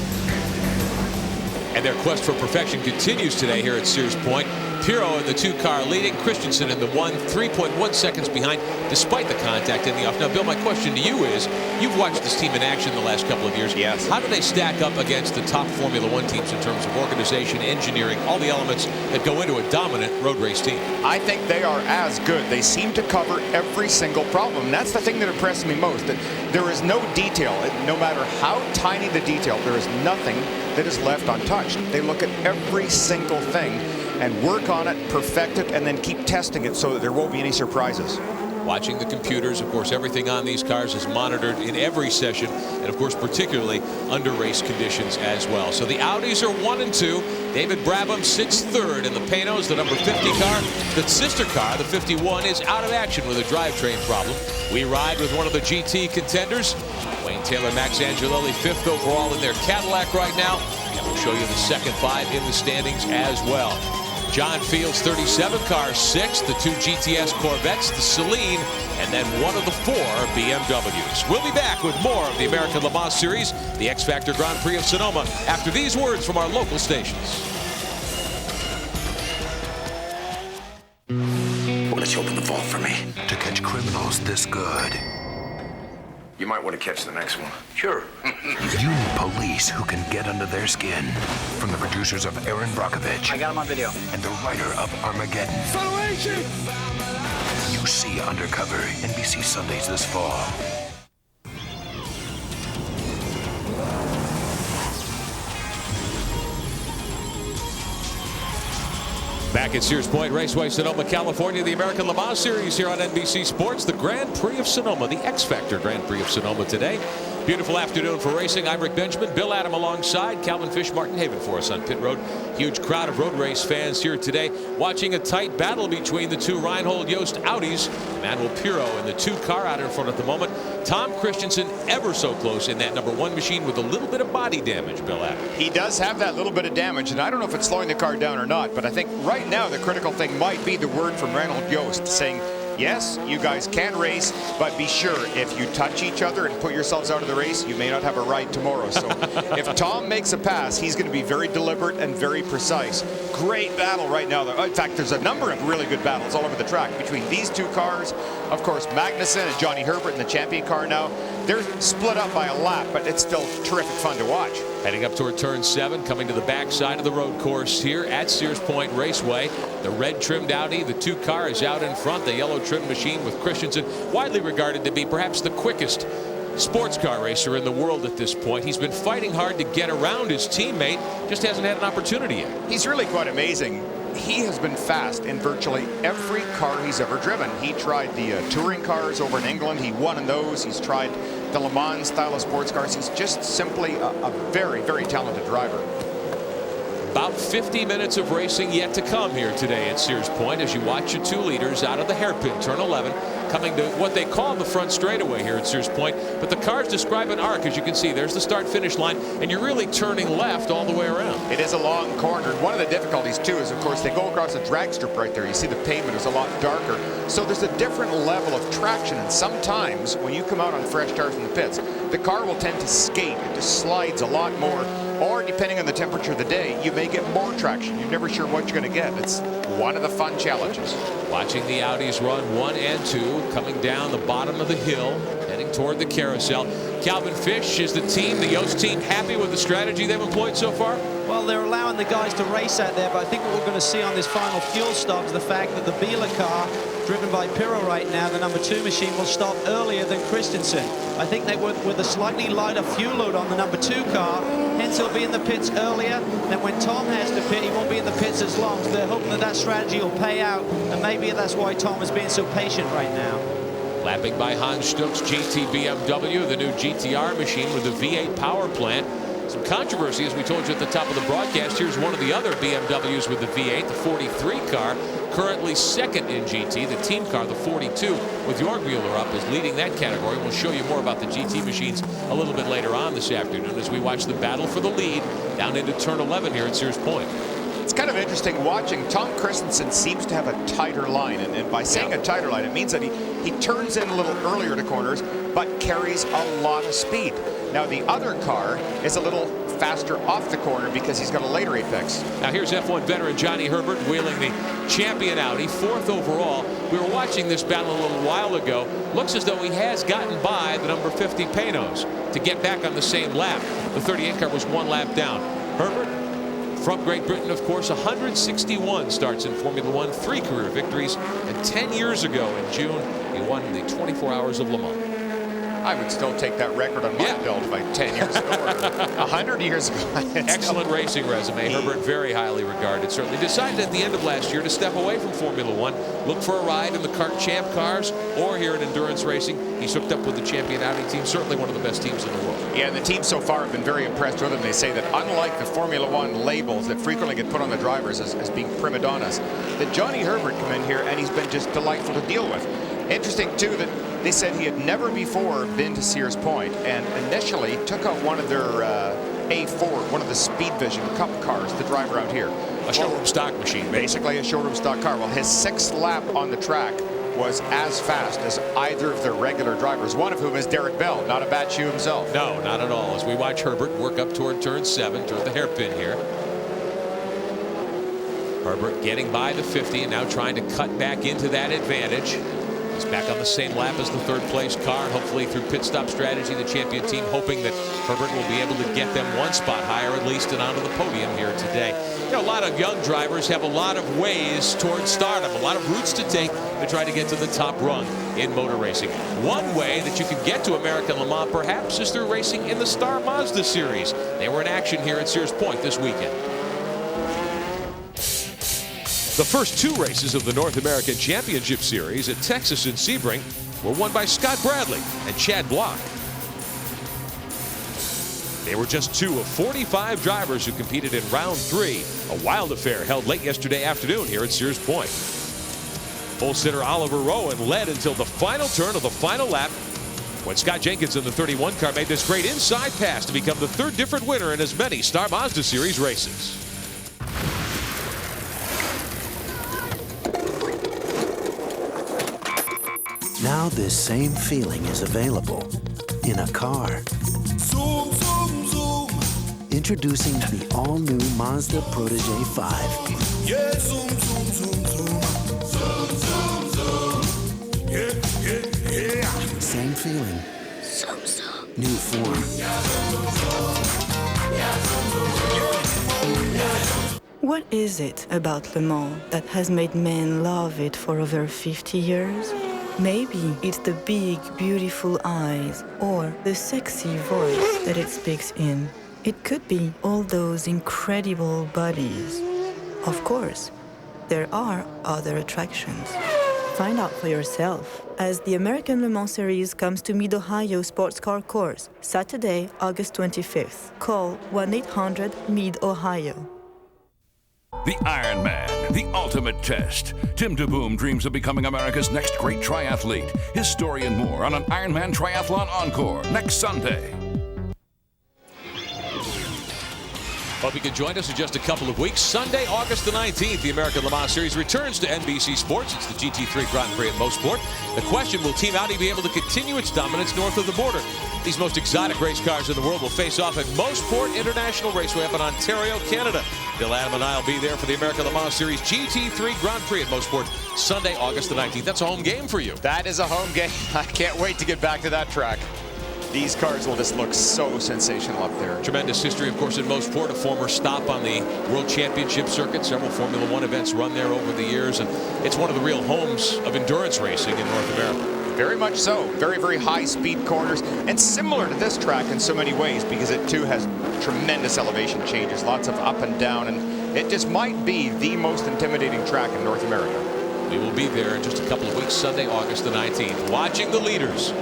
Speaker 1: And their quest for perfection continues today here at Sears Point. Pirot in the 2-car leading, Christensen in the 1, 3.1 seconds behind despite the contact in the off. Now, Bill, my question to you is, you've watched this team in action the last couple of years.
Speaker 2: Yes.
Speaker 1: How do they stack up against the top Formula One teams in terms of organization, engineering, all the elements that go into a dominant road race team?
Speaker 2: I think they are as good. They seem to cover every single problem. And that's the thing that impressed me most, that there is no detail. No matter how tiny the detail, there is nothing that is left untouched. They look at every single thing and work on it, perfect it, and then keep testing it so that there won't be any surprises.
Speaker 1: Watching the computers, of course, everything on these cars is monitored in every session, and of course, particularly under race conditions as well. So the Audis are 1 and 2. David Brabham sits 3rd in the Panos, the number 50 car. The sister car, the 51, is out of action with a drivetrain problem. We ride with one of the GT contenders. Wayne Taylor, Max Angelelli, 5th overall in their Cadillac right now. And we'll show you the second 5 in the standings as well. John Fields' 37 car, 6th, the 2 GTS Corvettes, the Celine, and then one of the 4 BMWs. We'll be back with more of the American Le Mans Series, the X Factor Grand Prix of Sonoma, after these words from our local stations.
Speaker 17: Well, let's open the vault for me. To catch just this good.
Speaker 19: You might want to catch the next one.
Speaker 17: Sure. You need police who can get under their skin. From the producers of Aaron Brockovich.
Speaker 20: I got him on video.
Speaker 17: And the writer of Armageddon.
Speaker 20: Acceleration!
Speaker 17: You see Undercover, NBC Sundays this fall.
Speaker 1: Back at Sears Point Raceway, Sonoma, California, the American Le Mans Series here on NBC Sports. The Grand Prix of Sonoma, the X Factor Grand Prix of Sonoma today. Beautiful afternoon for racing. I'm Rick Benjamin, Bill Adam alongside, Calvin Fish, Martin Haven for us on pit road. Huge crowd of road race fans here today watching a tight battle between the two Reinhold Jost Audis. Manuel Pirro in the 2 car out in front at the moment. Tom Christensen ever so close in that number 1 machine with a little bit of body damage, Bill Adam.
Speaker 2: He does have that little bit of damage, and I don't know if it's slowing the car down or not, but I think right now the critical thing might be the word from Reinhold Jost saying, yes, you guys can race, but be sure if you touch each other and put yourselves out of the race, you may not have a ride tomorrow. So if Tom makes a pass, he's going to be very deliberate and very precise. Great battle right now. In fact, there's a number of really good battles all over the track between these 2 cars. Of course, Magnussen and Johnny Herbert in the champion car now. They're split up by a lap, but it's still terrific fun to watch.
Speaker 1: Heading up toward turn 7, coming to the back side of the road course here at Sears Point Raceway. The red trimmed Audi, the 2 car is out in front. The yellow trimmed machine with Christensen, widely regarded to be perhaps the quickest sports car racer in the world at this point. He's been fighting hard to get around his teammate, just hasn't had an opportunity yet.
Speaker 2: He's really quite amazing. He has been fast in virtually every car he's ever driven. He tried the touring cars over in England. He won in those. He's tried the Le Mans style of sports cars. He's just simply a very, very talented driver.
Speaker 1: About 50 minutes of racing yet to come here today at Sears Point as you watch your 2 leaders out of the hairpin, turn 11, coming to what they call the front straightaway here at Sears Point. But the cars describe an arc, as you can see. There's the start-finish line, and you're really turning left all the way around.
Speaker 2: It is a long corner. One of the difficulties, too, is, of course, they go across a drag strip right there. You see the pavement is a lot darker. So there's a different level of traction, and sometimes when you come out on fresh tires in the pits, the car will tend to skate. It just slides a lot more. Or, depending on the temperature of the day, you may get more traction. You're never sure what you're going to get. It's one of the fun challenges.
Speaker 1: Watching the Audis run 1 and 2, coming down the bottom of the hill, heading toward the carousel. Calvin Fish, is the team, the Yost team, happy with the strategy they've employed so far?
Speaker 5: Well, they're allowing the guys to race out there, but I think what we're going to see on this final fuel stop is the fact that the Biela car, driven by Pirro right now, the number 2 machine, will stop earlier than Christensen. I think they were with a slightly lighter fuel load on the number 2 car, hence he'll be in the pits earlier. Then when Tom has to pit, he won't be in the pits as long. So they're hoping that that strategy will pay out, and maybe that's why Tom is being so patient right now.
Speaker 1: Lapping by Hans Stuck's GT BMW, the new GTR machine with the V8 power plant. Some controversy, as we told you at the top of the broadcast. Here's one of the other BMWs with the V8, the 43 car, currently 2nd in GT. The team car, the 42, with Jorg Mueller up, is leading that category. We'll show you more about the GT machines a little bit later on this afternoon as we watch the battle for the lead down into turn 11 here at Sears Point.
Speaker 2: It's kind of interesting watching. Tom Christensen seems to have a tighter line, and by saying a tighter line, it means that he turns in a little earlier to corners, but carries a lot of speed. Now the other car is a little faster off the corner because he's got a later apex.
Speaker 1: Now here's F1 veteran Johnny Herbert wheeling the champion Audi, 4th overall. We were watching this battle a little while ago. Looks as though he has gotten by the number 50 Panos to get back on the same lap. The 38 car was 1 lap down. Herbert, from Great Britain, of course, 161 starts in Formula One, 3 career victories, and 10 years ago in June, he won the 24 Hours of Le Mans.
Speaker 2: I would still take that record on my belt by 10 years ago or 100 years ago.
Speaker 1: Excellent racing resume. Herbert, very highly regarded. Certainly decided at the end of last year to step away from Formula One, look for a ride in the kart champ cars or here in endurance racing. He's hooked up with the champion Audi team, certainly one of the best teams in the world.
Speaker 2: Yeah, and the team so far have been very impressed with him. They say that unlike the Formula One labels that frequently get put on the drivers as being prima donnas, that Johnny Herbert come in here and he's been just delightful to deal with. Interesting, too, that they said he had never before been to Sears Point and initially took out one of their A4, one of the Speed Vision Cup cars to drive around here.
Speaker 1: A showroom stock machine.
Speaker 2: Basically a showroom stock car. Well, his 6th lap on the track was as fast as either of their regular drivers, one of whom is Derek Bell, not a bad shoe himself.
Speaker 1: No, not at all. As we watch Herbert work up toward turn 7, toward the hairpin here. Herbert getting by the 50 and now trying to cut back into that advantage. He's back on the same lap as the third place car, and hopefully through pit stop strategy, the champion team hoping that Herbert will be able to get them one spot higher at least and onto the podium here today. You know, a lot of young drivers have a lot of ways towards stardom, a lot of routes to take to try to get to the top rung in motor racing. One way that you can get to American Le Mans perhaps is through racing in the Star Mazda series. They were in action here at Sears Point this weekend. The first two races of the North American Championship Series at Texas and Sebring were won by Scott Bradley and Chad Block. They were just two of 45 drivers who competed in round 3, a wild affair held late yesterday afternoon here at Sears Point. Pole sitter Oliver Rowan led until the final turn of the final lap when Scott Jenkins in the 31 car made this great inside pass to become the third different winner in as many Star Mazda Series races.
Speaker 7: Now this same feeling is available in a car.
Speaker 20: Zoom, zoom, zoom.
Speaker 7: Introducing the all-new Mazda Protege 5.
Speaker 20: Yeah, zoom, zoom, zoom, zoom. Zoom, zoom, zoom. Yeah, yeah, yeah.
Speaker 7: Same feeling.
Speaker 20: Zoom, zoom.
Speaker 7: New form.
Speaker 20: Yeah, zoom, zoom. Yeah, zoom, zoom. Yeah, zoom.
Speaker 21: What is it about Le Mans that has made men love it for over 50 years? Maybe it's the big, beautiful eyes or the sexy voice that it speaks in. It could be all those incredible bodies. Of course, there are other attractions. Find out for yourself as the American Le Mans Series comes to Mid-Ohio Sports Car Course, Saturday, August 25th. Call 1-800-MID-OHIO.
Speaker 16: The Iron Man, the ultimate test. Tim DeBoom dreams of becoming America's next great triathlete. His story and more on an Ironman Triathlon Encore next Sunday.
Speaker 1: Hope you can join us in just a couple of weeks. Sunday, August the 19th, the American Le Mans Series returns to NBC Sports. It's the GT3 Grand Prix at Mosport. The question, will Team Audi be able to continue its dominance north of the border? These most exotic race cars in the world will face off at Mosport International Raceway up in Ontario, Canada. Bill Adam and I will be there for the American Le Mans Series GT3 Grand Prix at Mosport Sunday, August the 19th. That's a home game for you.
Speaker 2: That is a home game. I can't wait to get back to that track. These cars will just look so sensational up there.
Speaker 1: Tremendous history, of course, in Mosport, a former stop on the World Championship circuit. Several Formula One events run there over the years, and it's one of the real homes of endurance racing in North America.
Speaker 2: Very much so. Very, very high-speed corners, and similar to this track in so many ways because it, too, has tremendous elevation changes, lots of up and down, and it just might be the most intimidating track in North America.
Speaker 1: We will be there in just a couple of weeks, Sunday, August the 19th. Watching the leaders.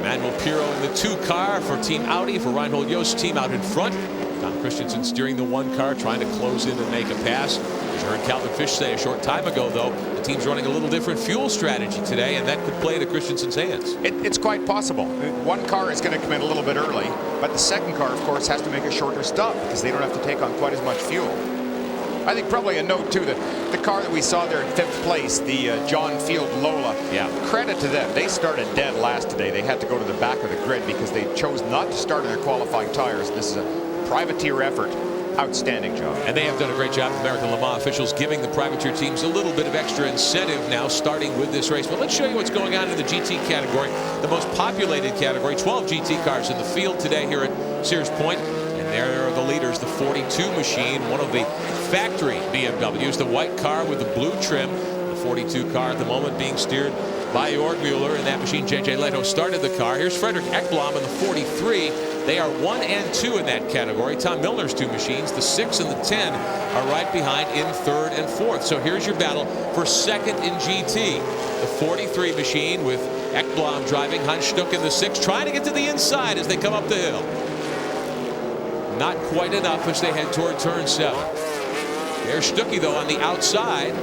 Speaker 1: Emmanuel Pirro in the 2 car for Team Audi, for Reinhold Jost's team out in front. Tom Christensen steering the 1 car, trying to close in and make a pass. As you heard Calvin Fish say a short time ago, though, the team's running a little different fuel strategy today, and that could play to Christensen's hands.
Speaker 2: It's quite possible. 1 car is going to come in a little bit early, but the 2nd car, of course, has to make a shorter stop because they don't have to take on quite as much fuel. I think probably a note, too, that the car that we saw there in 5th place, the John Field Lola, credit to them. They started dead last today. They had to go to the back of the grid because they chose not to start on their qualifying tires. This is a privateer effort. Outstanding job.
Speaker 1: And they have done a great job, American Le Mans officials, giving the privateer teams a little bit of extra incentive now, starting with this race. But let's show you what's going on in the GT category, the most populated category. 12 GT cars in the field today here at Sears Point. And there are the leaders, the 42 machine, one of the factory BMWs, the white car with the blue trim. The 42 car at the moment being steered by Jörg Mueller. In that machine, J.J. Leto started the car. Here's Frederick Ekblom in the 43. They are 1 and 2 in that category. Tom Milner's 2 machines, the 6 and the 10, are right behind in 3rd and 4th. So here's your battle for 2nd in GT. The 43 machine with Ekblom driving, Hans Stuck in the 6, trying to get to the inside as they come up the hill. Not quite enough as they head toward turn 7. There's Stuckey, though, on the outside.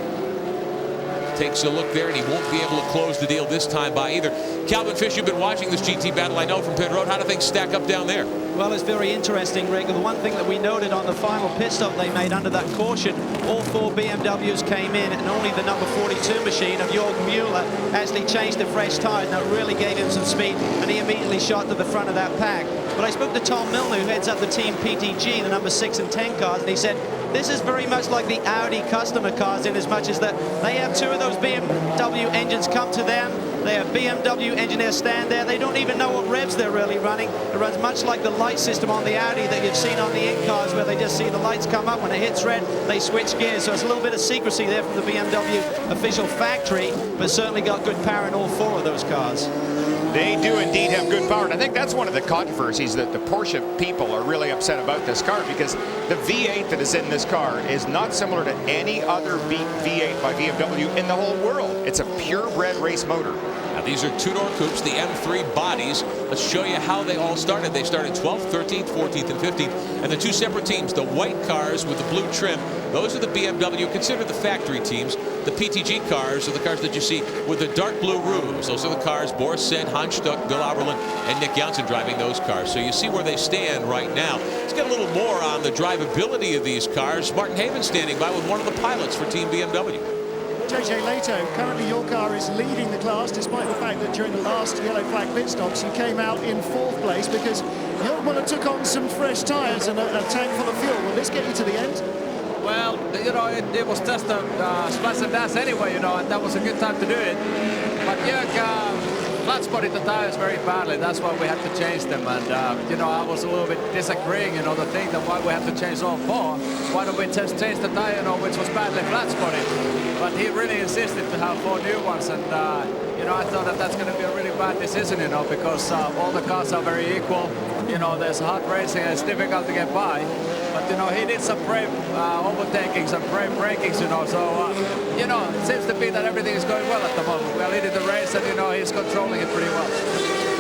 Speaker 1: Takes a look there, and he won't be able to close the deal this time by either. Calvin Fish, you've been watching this GT battle, I know, from pit road. How do things stack up down there?
Speaker 5: Well, it's very interesting, Rick. The one thing that we noted on the final pit stop they made under that caution, all 4 BMWs came in, and only the number 42 machine of Jörg Mueller actually changed the fresh tires. That really gave him some speed, and he immediately shot to the front of that pack. But I spoke to Tom Milner, who heads up the team PTG, the number 6 and 10 cars, and he said this is very much like the Audi customer cars in as much as that they have 2 of those BMW engines come to them. They have BMW engineers stand there. They don't even know what revs they're really running. It runs much like the light system on the Audi that you've seen on the in-cars, where they just see the lights come up. When it hits red, they switch gears. So it's a little bit of secrecy there from the BMW official factory, but certainly got good power in all 4 of those cars.
Speaker 2: They do indeed have good power, and I think that's one of the controversies that the Porsche people are really upset about this car, because the V8 that is in this car is not similar to any other V8 by BMW in the whole world. It's a purebred race motor.
Speaker 1: Now, these are two-door coupes, the M3 bodies. Let's show you how they all started. They started 12th, 13th, 14th, and 15th. And the 2 separate teams, the white cars with the blue trim, those are the BMW, considered the factory teams. The PTG cars are the cars that you see with the dark blue roofs. Those are the cars Boris Said, Hans Stuck, Bill Auberlen, and Nick Janssen driving those cars. So you see where they stand right now. Let's get a little more on the drivability of these cars. Martin Haven standing by with one of the pilots for Team BMW.
Speaker 3: JJ Leto, currently your car is leading the class, despite the fact that during the last yellow flag pit stops you came out in 4th place because Hildemuller took on some fresh tyres and a tank full of fuel. Will this get you to the end?
Speaker 4: Well, you know, it was just a splash and dash anyway, you know, and that was a good time to do it. But Jörg flat spotted the tires very badly. That's why we had to change them. And, you know, I was a little bit disagreeing, you know, the thing that why we have to change all 4. Why don't we just change the tire, you know, which was badly flat spotted? But he really insisted to have 4 new ones. And, you know, I thought that that's going to be a really bad decision, you know, because all the cars are very equal. You know, there's hard racing and it's difficult to get by. But, you know, he did some brave overtakings and brave brakings, you know. So, you know, it seems to be that everything is going well at the moment. We are leading the race and, you know, he's controlling it pretty well.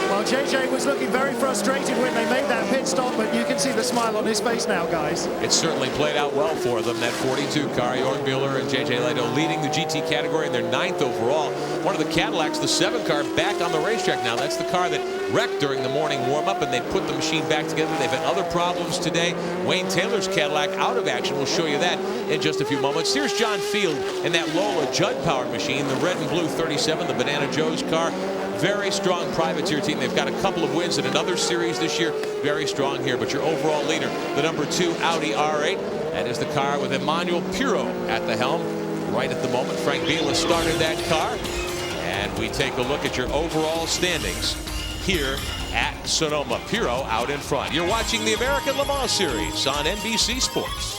Speaker 3: Well, JJ was looking very frustrated when they made that pit stop, but you can see the smile on his face now, guys.
Speaker 1: It certainly played out well for them. That 42 car, Jorn Mueller and JJ Leto leading the GT category, and they're 9th overall. One of the Cadillacs, the 7 car, back on the racetrack now. That's the car that wrecked during the morning warm-up, and they put the machine back together. They've had other problems today. Wayne Taylor's Cadillac out of action. We'll show you that in just a few moments. Here's John Field and that Lola Judd-powered machine, the red and blue 37, the Banana Joe's car. Very strong privateer team. They've got a couple of wins in another series this year. Very strong here. But your overall leader, the number 2 Audi R8. That is the car with Emmanuel Piro at the helm right at the moment. Frank Biela started that car. And we take a look at your overall standings here at Sonoma. Piro out in front. You're watching the American Le Mans Series on NBC Sports.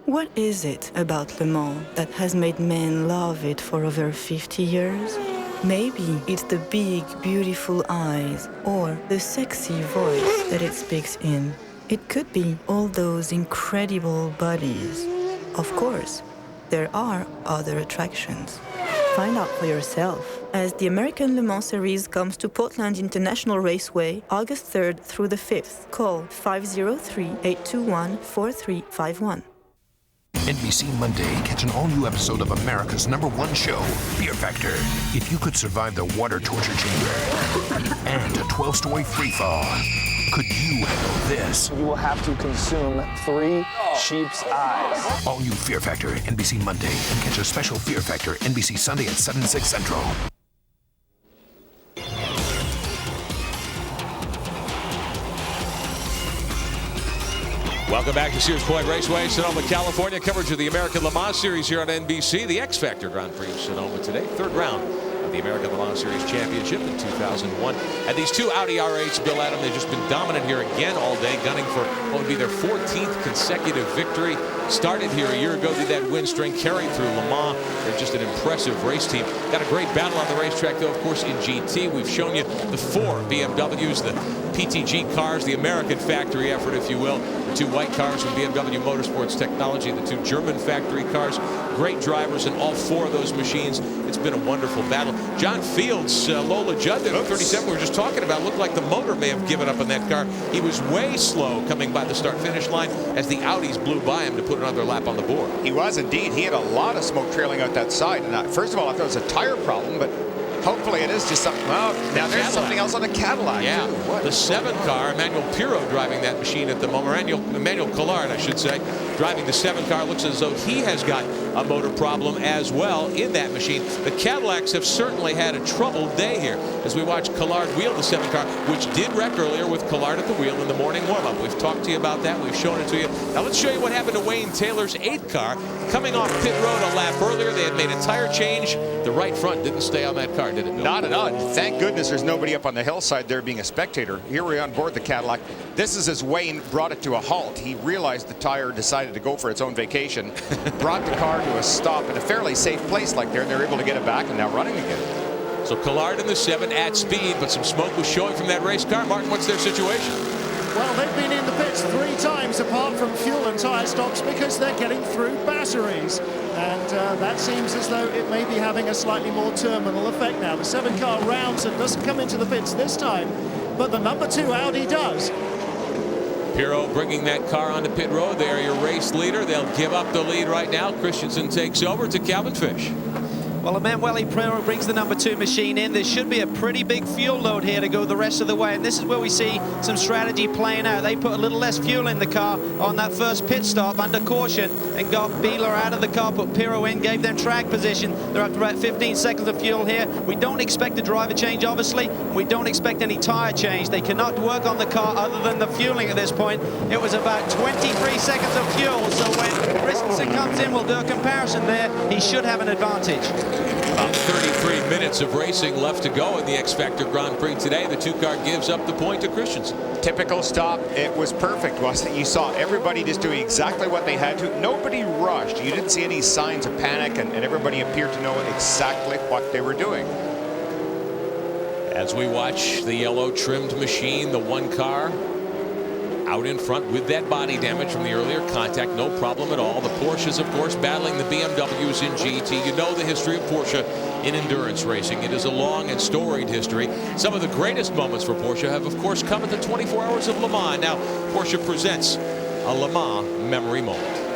Speaker 21: What is it about Le Mans that has made men love it for over 50 years? Maybe it's the big, beautiful eyes or the sexy voice that it speaks in. It could be all those incredible bodies. Of course, there are other attractions. Find out for yourself as the American Le Mans Series comes to Portland International Raceway August 3rd through the 5th. Call 503-821-4351.
Speaker 17: NBC Monday, catch an all-new episode of America's #1 show, Fear Factor. If you could survive the water torture chamber and a 12-story freefall, could you handle this?
Speaker 22: You will have to consume 3 sheep's eyes.
Speaker 17: All new Fear Factor, NBC Monday, and catch a special Fear Factor, NBC Sunday at 7, 6 Central.
Speaker 1: Welcome back to Sears Point Raceway, Sonoma, California. Coverage of the American Le Mans Series here on NBC. The X Factor Grand Prix of Sonoma today. 3rd round of the American Le Mans Series Championship in 2001. And these 2 Audi R8s, Bill Adam, they've just been dominant here again all day, gunning for what would be their 14th consecutive victory. Started here a year ago, did that win string, carried through Le Mans. They're just an impressive race team. Got a great battle on the racetrack, though, of course, in GT. We've shown you the 4 BMWs, the PTG cars, the American factory effort, if you will. The 2 white cars from BMW Motorsports Technology, the 2 German factory cars. Great drivers in all 4 of those machines. It's been a wonderful battle. John Fields, Lola Judd, the 37 we were just talking about, looked like the motor may have given up on that car. He was way slow coming by the start-finish line as the Audis blew by him to put another lap on the board.
Speaker 2: He was indeed. He had a lot of smoke trailing out that side. And first of all, I thought it was a tire problem, but hopefully it is just something. Well, now there's something else on the Cadillac.
Speaker 1: Yeah,
Speaker 2: too.
Speaker 1: the 7 car, Emmanuel Pirro driving that machine at the moment. Emmanuel Collard, I should say, driving the 7 car. Looks as though he has got a motor problem as well in that machine. The Cadillacs have certainly had a troubled day here as we watch Collard wheel the 7 car, which did wreck earlier with Collard at the wheel in the morning warm-up. We've talked to you about that. We've shown it to you. Now let's show you what happened to Wayne Taylor's 8 car. Coming off pit road a lap earlier, they had made a tire change. The right front didn't stay on that car, did it?
Speaker 2: Not at all. Thank goodness there's nobody up on the hillside there being a spectator. Here we're on board the Cadillac. This is as Wayne brought it to a halt. He realized the tire decided to go for its own vacation, brought the car to a stop at a fairly safe place like there, and they're able to get it back and now running again.
Speaker 1: So Collard in the 7 at speed, but some smoke was showing from that race car. Martin, what's their situation?
Speaker 3: Well, they've been in the pits 3 times apart from fuel and tyre stops because they're getting through batteries. And that seems as though it may be having a slightly more terminal effect now. The 7 car rounds and doesn't come into the pits this time, but the number 2 Audi does.
Speaker 1: Pirro bringing that car onto pit road. They are your race leader. They'll give up the lead right now. Christensen takes over to Calvin Fish.
Speaker 5: Well, Emanuele Pirro brings the number 2 machine in. There should be a pretty big fuel load here to go the rest of the way. And this is where we see some strategy playing out. They put a little less fuel in the car on that first pit stop under caution and got Beeler out of the car, put Pirro in, gave them track position. They're up to about 15 seconds of fuel here. We don't expect a driver change, obviously. We don't expect any tire change. They cannot work on the car other than the fueling at this point. It was about 23 seconds of fuel. So when Christensen comes in, we'll do a comparison there. He should have an advantage.
Speaker 1: About 33 minutes of racing left to go in the X Factor Grand Prix today. The 2 car gives up the point to Christensen.
Speaker 2: Typical stop. It was perfect, wasn't it? You saw everybody just doing exactly what they had to. Nobody rushed. You didn't see any signs of panic, and everybody appeared to know exactly what they were doing.
Speaker 1: As we watch the yellow trimmed machine, the 1 car out in front with that body damage from the earlier contact, no problem at all. The Porsches, of course, battling the BMWs in GT. You know the history of Porsche in endurance racing. It is a long and storied history. Some of the greatest moments for Porsche have, of course, come at the 24 Hours of Le Mans. Now, Porsche presents a Le Mans memory moment.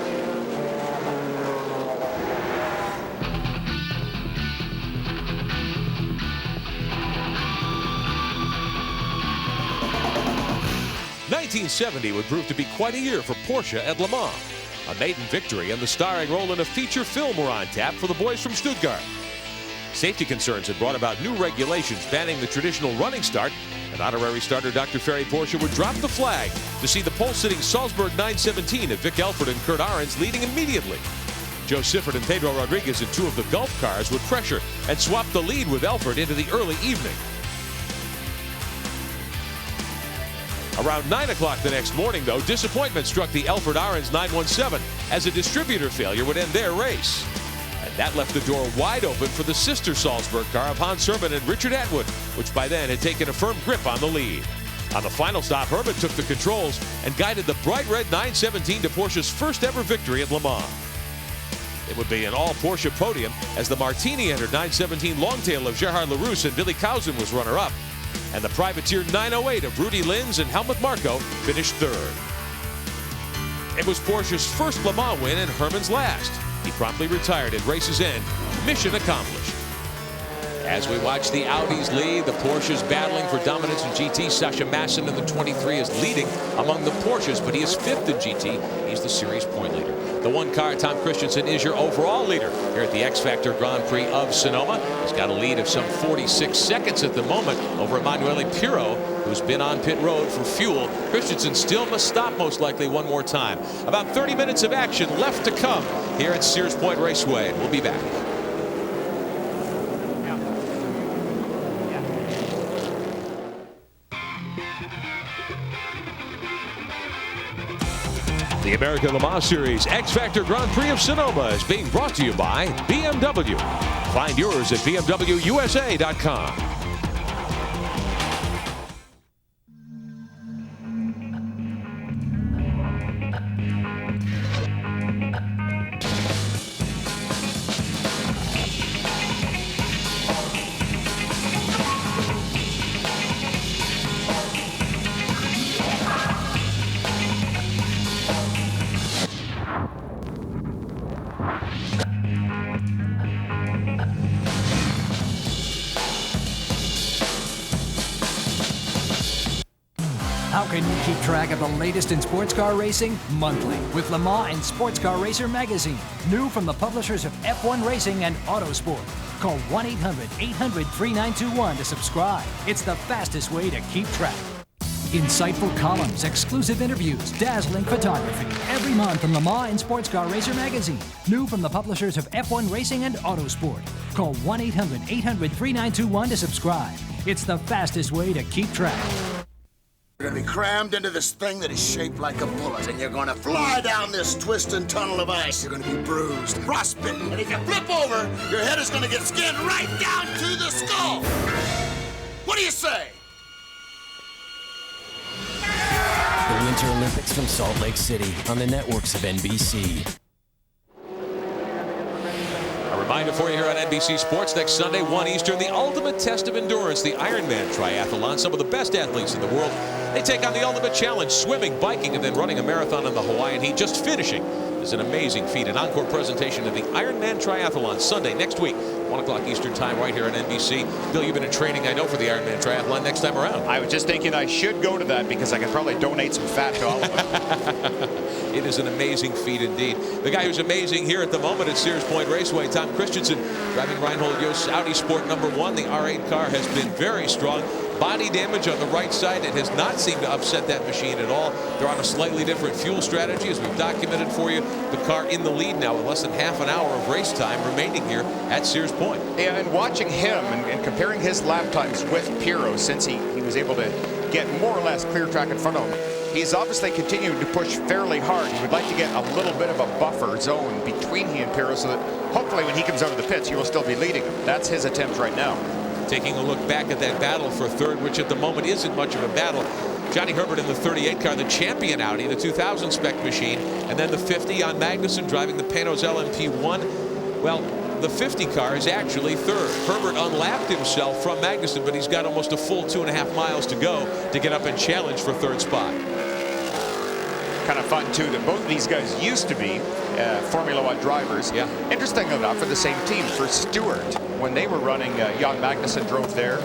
Speaker 1: '70 would prove to be quite a year for Porsche at Le Mans. A maiden victory and the starring role in a feature film were on tap for the boys from Stuttgart. Safety concerns had brought about new regulations banning the traditional running start, and honorary starter Dr. Ferry Porsche would drop the flag to see the pole-sitting Salzburg 917 of Vic Elford and Kurt Ahrens leading immediately. Joe Sifford and Pedro Rodriguez in 2 of the Gulf cars would pressure and swap the lead with Elford into the early evening. Around 9 o'clock the next morning, though, disappointment struck the Elford Ahrens 917 as a distributor failure would end their race. And that left the door wide open for the sister Salzburg car of Hans Hermann and Richard Atwood, which by then had taken a firm grip on the lead. On the final stop, Hermann took the controls and guided the bright red 917 to Porsche's first ever victory at Le Mans. It would be an all-Porsche podium as the Martini entered 917 Longtail of Gerhard Larousse and Billy Kausen was runner-up. And the Privateer 908 of Rudy Linz and Helmut Marko finished 3rd. It was Porsche's first Le Mans win and Hermann's last. He promptly retired at race's end. Mission accomplished. As we watch the Audis lead, the Porsches battling for dominance in GT. Sasha Masson in the 23 is leading among the Porsches, but he is 5th in GT. He's the series point leader. The 1 car, Tom Christensen, is your overall leader here at the X Factor Grand Prix of Sonoma. He's got a lead of some 46 seconds at the moment over Emanuele Pirro, who's been on pit road for fuel. Christensen still must stop most likely 1 more time. About 30 minutes of action left to come here at Sears Point Raceway. We'll be back. The American Le Mans Series X Factor Grand Prix of Sonoma is being brought to you by BMW. Find yours at BMWUSA.com.
Speaker 15: How can you keep track of the latest in sports car racing? Monthly, with Le Mans and Sports Car Racer magazine. New from the publishers of F1 Racing and Autosport. Call 1-800-800-3921 to subscribe. It's the fastest way to keep track. Insightful columns, exclusive interviews, dazzling photography. Every month in Le Mans and Sports Car Racer magazine. New from the publishers of F1 Racing and Autosport. Call 1-800-800-3921 to subscribe. It's the fastest way to keep track.
Speaker 6: You're gonna be crammed into this thing that is shaped like a bullet, and you're gonna fly down this twisting tunnel of ice. You're gonna be bruised, frostbitten, and if you flip over, your head is gonna get skinned right down to the skull. What do you say?
Speaker 9: The Winter Olympics from Salt Lake City on the networks of NBC.
Speaker 1: A reminder for you here on NBC Sports next Sunday, 1 Eastern, the ultimate test of endurance, the Ironman Triathlon. Some of the best athletes in the world. They take on the ultimate challenge, swimming, biking, and then running a marathon in the Hawaiian heat. Just finishing is an amazing feat. An encore presentation of the Ironman Triathlon Sunday next week, 1 o'clock Eastern time, right here on NBC. Bill, you've been in training, I know, for the Ironman Triathlon next time around.
Speaker 2: I was just thinking I should go to that because I can probably donate some fat to all of them.
Speaker 1: It is an amazing feat indeed. The guy who's amazing here at the moment at Sears Point Raceway, Tom Christensen, driving Reinhold Yost Audi Sport #1. The R8 car has been very strong. Body damage on the right side. It has not seemed to upset that machine at all. They're on a slightly different fuel strategy, as we've documented for you. The car in the lead now with less than half an hour of race time remaining here at Sears Point.
Speaker 2: Yeah, and watching him and comparing his lap times with Pirro since he was able to get more or less clear track in front of him, he's obviously continuing to push fairly hard. He would like to get a little bit of a buffer zone between he and Pirro so that hopefully when he comes out of the pits, he will still be leading him. That's his attempt right now.
Speaker 1: Taking a look back at that battle for third, which at the moment isn't much of a battle. Johnny Herbert in the 38 car, the champion Audi, the 2000 spec machine, and then the 50 on Magnussen driving the Panos LMP1. Well, the 50 car is actually third. Herbert unlapped himself from Magnussen, but he's got almost a full 2.5 miles to go to get up and challenge for third spot.
Speaker 2: Kind of fun too that both of these guys used to be Formula One drivers.
Speaker 1: Yeah.
Speaker 2: Interesting enough, for the same team. For Stewart, when they were running, Jan Magnussen drove there.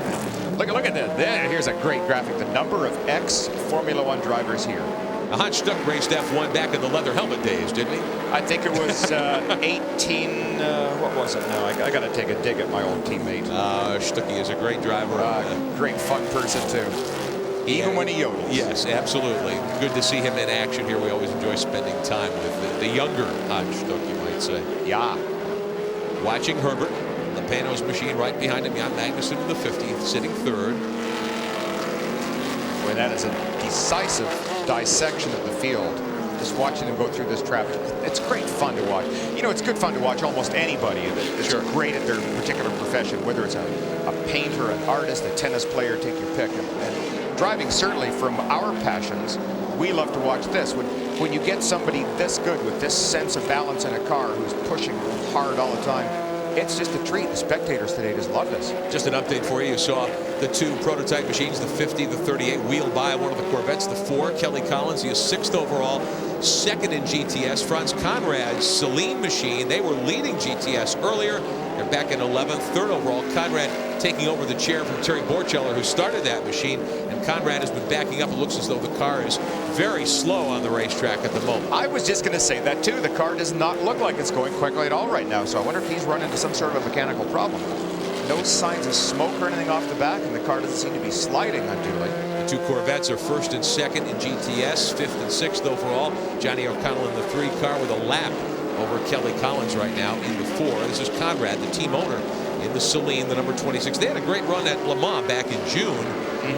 Speaker 2: Look at that. Here's a great graphic. The number of ex-Formula One drivers here.
Speaker 1: Hans Stuck raced F1 back in the leather helmet days, didn't he?
Speaker 2: I think it was 18. What was it now? I got to take a dig at my old teammate.
Speaker 1: Stuckey is a great driver.
Speaker 2: Great fun person too. Even when he yodels.
Speaker 1: Yes, absolutely. Good to see him in action here. We always enjoy spending time with the younger Hans Stuck, you might say.
Speaker 2: Yeah.
Speaker 1: Watching Herbert, the Panos machine right behind him. Jan Magnussen in the 50th, sitting third.
Speaker 2: Boy, that is a decisive dissection of the field. Just watching them go through this traffic. It's great fun to watch. You know, it's good fun to watch almost anybody that's great at their particular profession, whether it's a painter, an artist, a tennis player, take your pick. And driving, certainly from our passions, we love to watch this. When you get somebody this good with this sense of balance in a car who's pushing hard all the time, it's just a treat. The spectators today just love this.
Speaker 1: Just an update for you. You saw the two prototype machines, the 50, the 38, wheeled by one of the Corvettes, the 4. Kelly Collins, he is 6th overall, 2nd in GTS. Franz Conrad's Celine machine, they were leading GTS earlier. They're back in 11th, 3rd overall. Conrad taking over the chair from Terry Borcheller, who started that machine. And Conrad has been backing up. It looks as though the car is very slow on the racetrack at the moment.
Speaker 2: I was just going to say that too. The car does not look like it's going quickly at all right now. So I wonder if he's run into some sort of a mechanical problem. No signs of smoke or anything off the back, and the car doesn't seem to be sliding unduly.
Speaker 1: The two Corvettes are 1st and 2nd in GTS, 5th and 6th overall. Johnny O'Connell in the 3 car with a lap over Kelly Collins right now in the 4. This is Conrad, the team owner, in the Celine, the number 26. They had a great run at Le Mans back in June.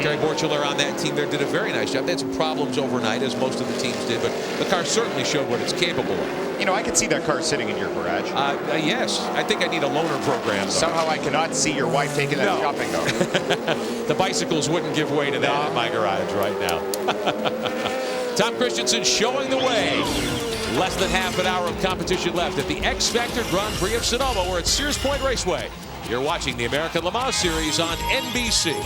Speaker 1: Terry Borcheller on that team there did a very nice job. They had some problems overnight, as most of the teams did, but the car certainly showed what it's capable of.
Speaker 2: You know, I could see that car sitting in your garage.
Speaker 1: Yes. I think I need a loaner program, though.
Speaker 2: Somehow I cannot see your wife taking that shopping, though.
Speaker 1: The bicycles wouldn't give way to that in my garage right now. Tom Christensen showing the way. Less than half an hour of competition left at the X Factor Grand Prix of Sonoma. We're at Sears Point Raceway. You're watching the American Le Mans Series on NBC.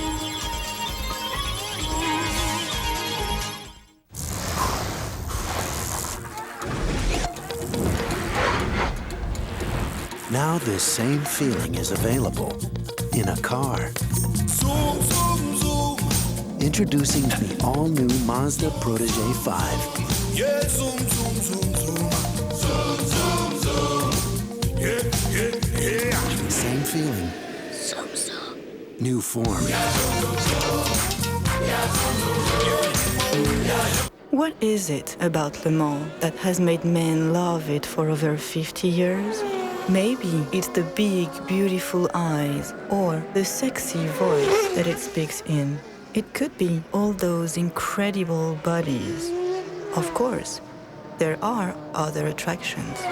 Speaker 7: Now this same feeling is available in a car.
Speaker 20: Zoom, zoom, zoom.
Speaker 7: Introducing the all-new Mazda Protege 5.
Speaker 20: Yeah, zoom, zoom, zoom, zoom. Zoom, zoom, zoom. Yeah.
Speaker 7: Same feeling.
Speaker 20: Zoom, zoom.
Speaker 7: New form.
Speaker 21: What is it about Le Mans that has made men love it for over 50 years? Maybe it's the big, beautiful eyes or the sexy voice that it speaks in. It could be all those incredible bodies. Of course, there are other attractions.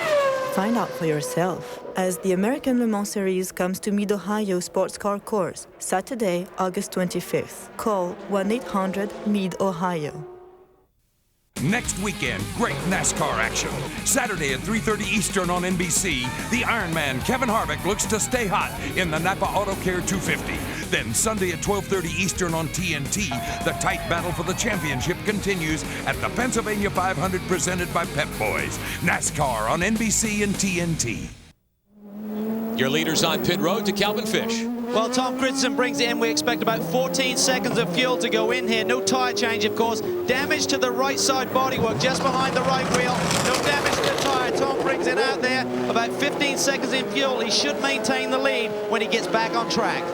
Speaker 21: Find out for yourself as the American Le Mans Series comes to Mid-Ohio Sports Car Course, Saturday, August 25th. Call 1-800-MID-OHIO.
Speaker 16: Next weekend, great NASCAR action. Saturday at 3:30 Eastern on NBC, the Ironman Kevin Harvick looks to stay hot in the Napa Auto Care 250. Then Sunday at 12:30 Eastern on TNT, the tight battle for the championship continues at the Pennsylvania 500 presented by Pep Boys. NASCAR on NBC and TNT.
Speaker 1: Your leaders on pit road to Calvin Fish.
Speaker 5: Well, Tom Christensen brings it in. We expect about 14 seconds of fuel to go in here. No tire change, of course. Damage to the right side bodywork, just behind the right wheel. No damage to the tire. Tom brings it out there. About 15 seconds in fuel. He should maintain the lead when he gets back on track.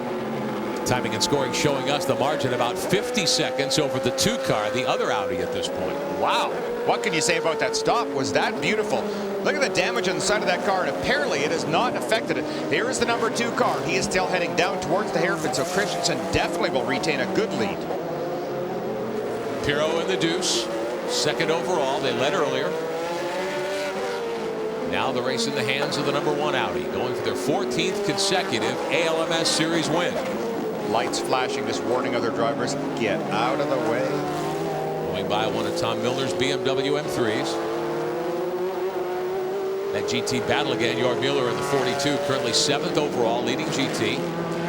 Speaker 1: Timing and scoring showing us the margin about 50 seconds over the 2 car, the other Audi at this point.
Speaker 2: Wow. What can you say about that stop? Was that beautiful? Look at the damage on the side of that car, and apparently it has not affected it. Here is the number 2 car. He is still heading down towards the hairpin, so Christensen definitely will retain a good lead.
Speaker 1: Pirro in the deuce, second overall. They led earlier. Now the race in the hands of the number 1 Audi, going for their 14th consecutive ALMS Series win.
Speaker 2: Lights flashing, just warning other drivers, get out of the way.
Speaker 1: Going by one of Tom Milner's BMW M3s. That GT battle again. Jörg Mueller in the 42, currently 7th overall, leading GT.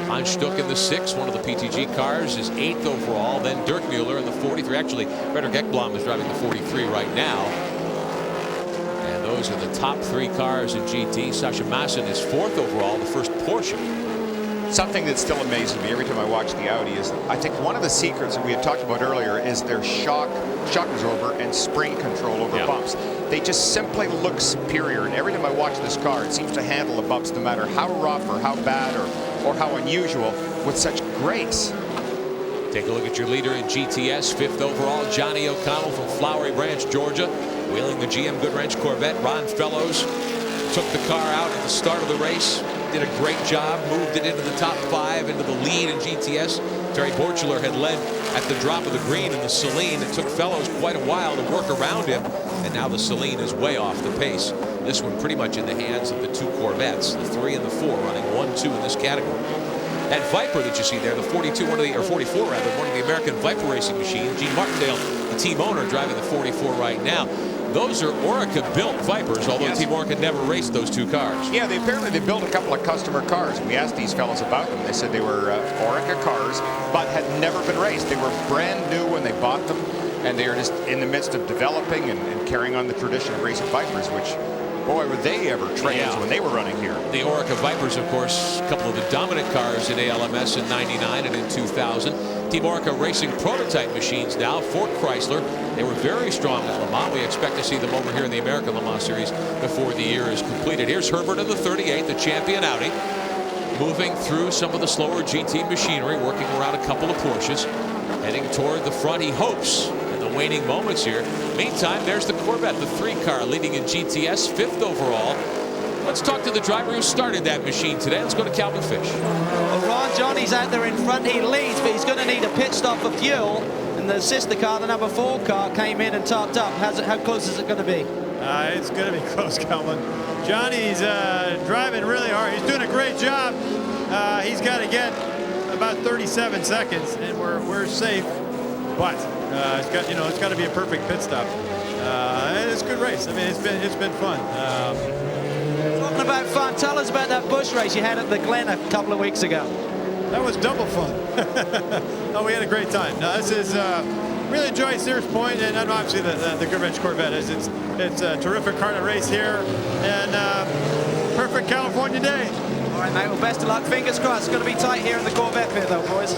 Speaker 1: Hans Stuck in the 6th, one of the PTG cars, is 8th overall. Then Dirk Mueller in the 43. Actually, Frederick Ekblom is driving the 43 right now. And those are the top 3 cars in GT. Sascha Maassen is 4th overall, the first Porsche.
Speaker 2: Something that still amazes me every time I watch the Audi is, I think one of the secrets that we had talked about earlier is their shock absorber and spring control over bumps. They just simply look superior, and every time I watch this car, it seems to handle the bumps no matter how rough or how bad or how unusual with such grace.
Speaker 1: Take a look at your leader in GTS, 5th overall, Johnny O'Connell from Flowery Branch, Georgia, wheeling the GM Goodwrench Corvette. Ron Fellows took the car out at the start of the race. Did a great job, moved it into the top 5, into the lead in GTS. Terry Borchler had led at the drop of the green in the Saleen. It took Fellows quite a while to work around him, and now the Saleen is way off the pace. This one pretty much in the hands of the 2 Corvettes, the 3 and the 4, running 1-2 in this category. That Viper that you see there, the 42, or 44 rather, one of the American Viper racing machines. Gene Martindale, the team owner, driving the 44 right now. Those are Orica-built Vipers, although Team Orica never raced those 2 cars.
Speaker 2: Yeah, apparently they built a couple of customer cars. We asked these fellows about them. They said they were Orica cars, but had never been raced. They were brand new when they bought them, and they are just in the midst of developing and carrying on the tradition of racing Vipers, which, boy, were they ever trains when they were running here.
Speaker 1: The Orica Vipers, of course, a couple of the dominant cars in ALMS in '99 and in 2000. Team Orica racing prototype machines now for Chrysler. They were very strong at Le Mans. We expect to see them over here in the American Le Mans Series before the year is completed. Here's Herbert in the 38, the champion Audi, moving through some of the slower GT machinery, working around a couple of Porsches, heading toward the front, he hopes, in the waning moments here. Meantime, there's the Corvette, the 3 car, leading in GTS, 5th overall. Let's talk to the driver who started that machine today. Let's go to Calvin Fish.
Speaker 5: Well, Ron Johnny's out there in front. He leads, but he's going to need a pit stop for fuel. And the sister car, the number 4 car, came in and topped up. How close is it going to be?
Speaker 8: It's going to be close, Calvin. Johnny's driving really hard. He's doing a great job. He's got to get about 37 seconds, and we're safe. But it's got to be a perfect pit stop. It's a good race. I mean, it's been fun.
Speaker 5: Talking about fun, tell us about that bush race you had at the Glen a couple of weeks ago.
Speaker 8: That was double fun. Oh, we had a great time. Now, this is really enjoying Sears Point, and obviously the Goodwrench Corvette. It's a terrific car to race here, and perfect California day.
Speaker 5: All right, mate. Well, best of luck. Fingers crossed. It's going to be tight here in the Corvette pit, though, boys.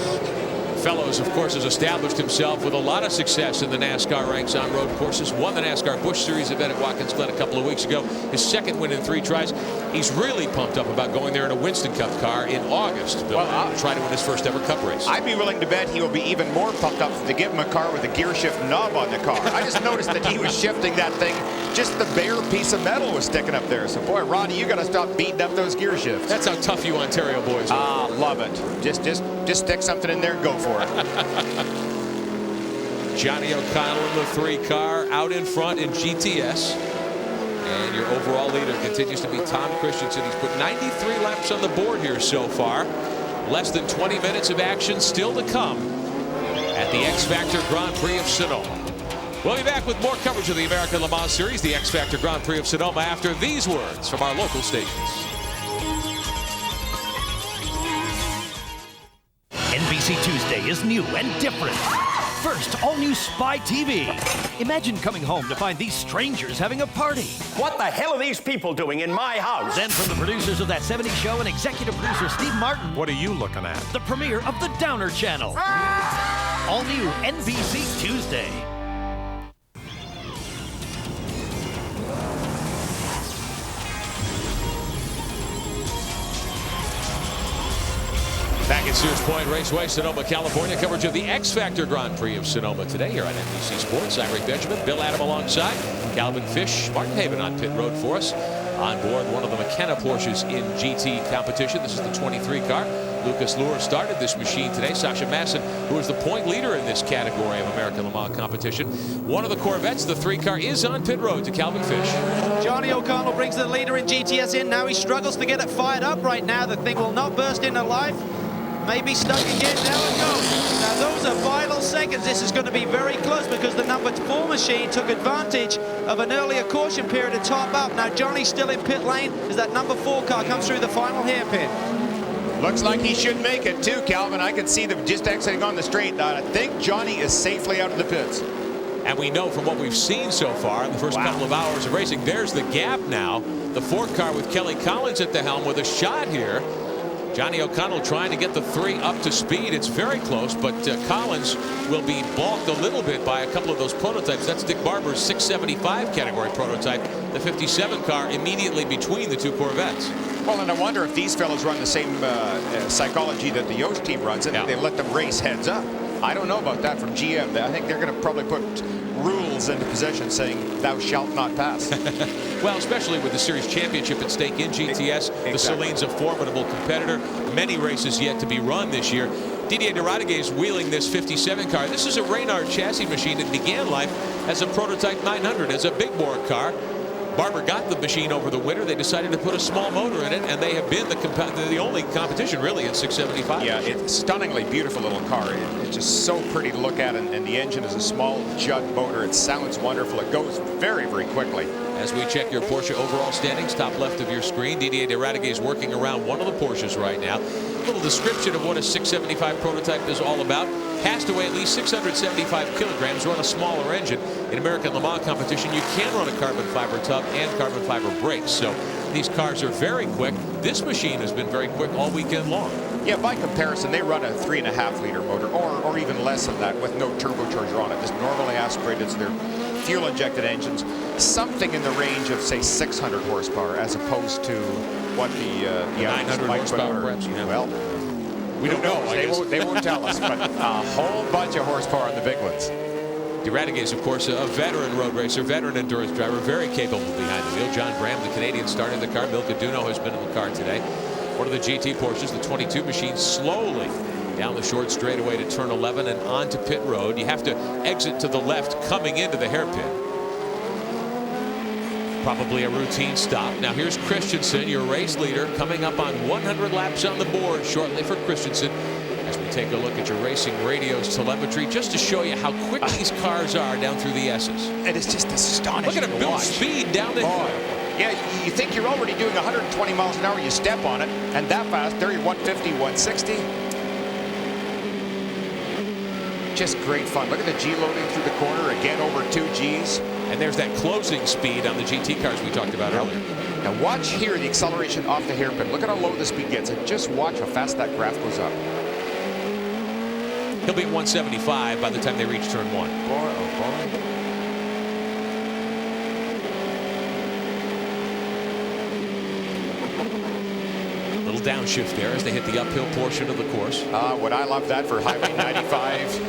Speaker 1: Fellows, of course, has established himself with a lot of success in the NASCAR ranks on road courses. Won the NASCAR Busch Series event at Watkins Glen a couple of weeks ago. His second win in 3 tries. He's really pumped up about going there in a Winston Cup car in August. Bill, well, try to win his first ever Cup race.
Speaker 2: I'd be willing to bet he will be even more pumped up to give him a car with a gear shift knob on the car. I just noticed that he was shifting that thing. Just the bare piece of metal was sticking up there. So, boy, Ronnie, you got to stop beating up those gear shifts.
Speaker 1: That's how tough you Ontario boys are.
Speaker 2: Ah, love it. Just stick something in there and go for it.
Speaker 1: Johnny O'Connell in the 3 car, out in front in GTS. And your overall leader continues to be Tom Christensen. He's put 93 laps on the board here so far. Less than 20 minutes of action still to come at the X Factor Grand Prix of Sonoma. We'll be back with more coverage of the American Le Mans Series, the X Factor Grand Prix of Sonoma, after these words from our local stations.
Speaker 10: NBC Tuesday is new and different. First, all-new Spy TV. Imagine coming home to find these strangers having a party.
Speaker 11: What the hell are these people doing in my house?
Speaker 10: Then from the producers of That 70s Show and executive producer Steve Martin.
Speaker 23: What are you looking at?
Speaker 10: The premiere of The Downer Channel. All new NBC Tuesday.
Speaker 1: Back at Sears Point Raceway, Sonoma, California. Coverage of the X Factor Grand Prix of Sonoma today here on NBC Sports. I'm Rick Benjamin, Bill Adam alongside Calvin Fish, Martin Haven on pit road for us. On board one of the McKenna Porsches in GT competition. This is the 23 car. Lucas Luhr started this machine today. Sasha Masson, who is the point leader in this category of American Le Mans competition. One of the Corvettes, the 3 car, is on pit road to Calvin Fish.
Speaker 5: Johnny O'Connell brings the leader in GTS in. Now he struggles to get it fired up right now. The thing will not burst into life. Maybe stuck again. Now it goes. Now those are vital seconds. This is going to be very close because the number 4 machine took advantage of an earlier caution period to top up. Now Johnny's still in pit lane as that number 4 car comes through the final hairpin.
Speaker 2: Looks like he should make it too, Calvin. I can see them just exiting on the straight. I think Johnny is safely out of the pits.
Speaker 1: And we know from what we've seen so far in the first couple of hours of racing, there's the gap now. The 4 car with Kelly Collins at the helm with a shot here. Johnny O'Connell trying to get the 3 up to speed. It's very close, but Collins will be balked a little bit by a couple of those prototypes. That's Dick Barber's 675 category prototype, the 57 car immediately between the 2 Corvettes.
Speaker 2: Well, and I wonder if these fellows run the same psychology that the Yost team runs, and they let them race heads up. I don't know about that from GM. I think they're going to probably put rules into possession saying thou shalt not pass.
Speaker 1: Well, especially with the series championship at stake in GTS. The Salene's a formidable competitor. Many races yet to be run this year. Didier Deradigues wheeling this 57 car. This is a Reynard chassis machine that began life as a prototype 900, as a big bore car. Barber got the machine over the winter. They decided to put a small motor in it, and they have been the only competition really in 675.
Speaker 2: Yeah, it's a stunningly beautiful little car. It's just so pretty to look at, and the engine is a small Judd motor. It sounds wonderful. It goes very, very quickly.
Speaker 1: As we check your Porsche overall standings, top left of your screen, Didier Deradigues working around one of the Porsches right now. A little description of what a 675 prototype is all about. Has to weigh at least 675 kilograms, run a smaller engine. In American Le Mans competition, you can run a carbon fiber tub and carbon fiber brakes. So these cars are very quick. This machine has been very quick all weekend long.
Speaker 2: Yeah, by comparison, they run a 3.5 liter motor, or even less than that, with no turbocharger on it. Just normally aspirated, so they're fuel injected engines, something in the range of say 600 horsepower, as opposed to what the
Speaker 1: 900 horsepower, perhaps.
Speaker 2: Well, we don't know. They won't tell us, but a whole bunch of horsepower on the big ones.
Speaker 1: Deradigues, of course, a veteran road racer, veteran endurance driver, very capable behind the wheel. John Graham, the Canadian, started the car. Milka Duno has been in the car today. One of the GT Porsches, the 22 machine, slowly down the short straightaway to turn 11 and onto pit road. You have to exit to the left coming into the hairpin. Probably a routine stop. Now here's Christensen, your race leader, coming up on 100 laps on the board shortly for Christensen. As we take a look at your racing radio's telemetry, just to show you how quick these cars are down through the S's.
Speaker 2: It is just astonishing.
Speaker 1: Look at him build speed down the hill.
Speaker 2: Yeah, you think you're already doing 120 miles an hour, you step on it, and that fast, there you're 150, 160. Just great fun. Look at the G loading through the corner, again over 2 Gs.
Speaker 1: And there's that closing speed on the GT cars we talked about earlier.
Speaker 2: Now watch here the acceleration off the hairpin. Look at how low the speed gets, and just watch how fast that graph goes up.
Speaker 1: He'll be at 175 by the time they reach turn 1.
Speaker 2: Boy, oh boy.
Speaker 1: Little downshift there as they hit the uphill portion of the course.
Speaker 2: Would I love that for Highway 95.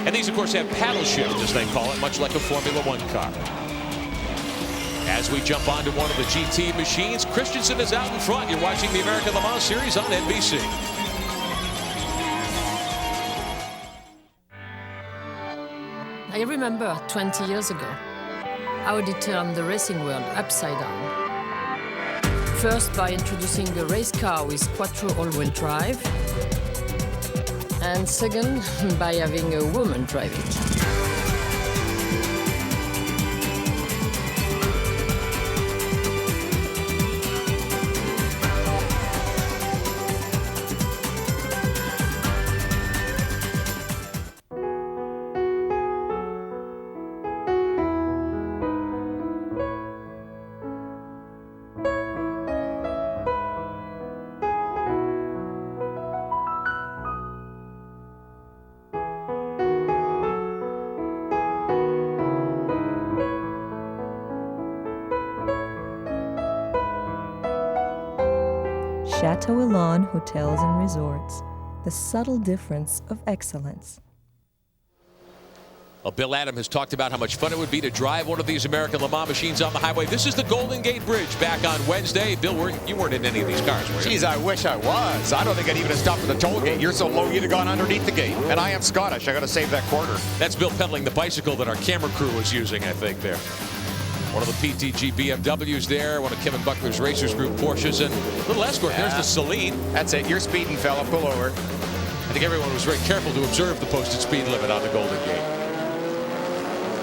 Speaker 1: And these, of course, have paddle shift, as they call it, much like a Formula One car. As we jump onto one of the GT machines, Christensen is out in front. You're watching the American Le Mans Series on NBC.
Speaker 12: I remember 20 years ago, Audi turned the racing world upside down. First by introducing a race car with quattro all-wheel drive, and second by having a woman drive it.
Speaker 13: Chateau Elan Hotels and Resorts, the subtle difference of excellence.
Speaker 1: Well, Bill Adam has talked about how much fun it would be to drive one of these American Le Mans machines on the highway. This is the Golden Gate Bridge back on Wednesday. Bill, you weren't in any of these cars, were you?
Speaker 2: Jeez, I wish I was. I don't think I'd even have stopped at the toll gate. You're so low, you'd have gone underneath the gate. And I am Scottish. I got to save that quarter.
Speaker 1: That's Bill pedaling the bicycle that our camera crew was using, I think, there. One of the PTG BMWs there, one of Kevin Buckler's Racers Group Porsches, and a little escort.
Speaker 2: Yeah.
Speaker 1: There's the Celine.
Speaker 2: That's it. You're speeding, fella. Pull over.
Speaker 1: I think everyone was very careful to observe the posted speed limit on the Golden Gate.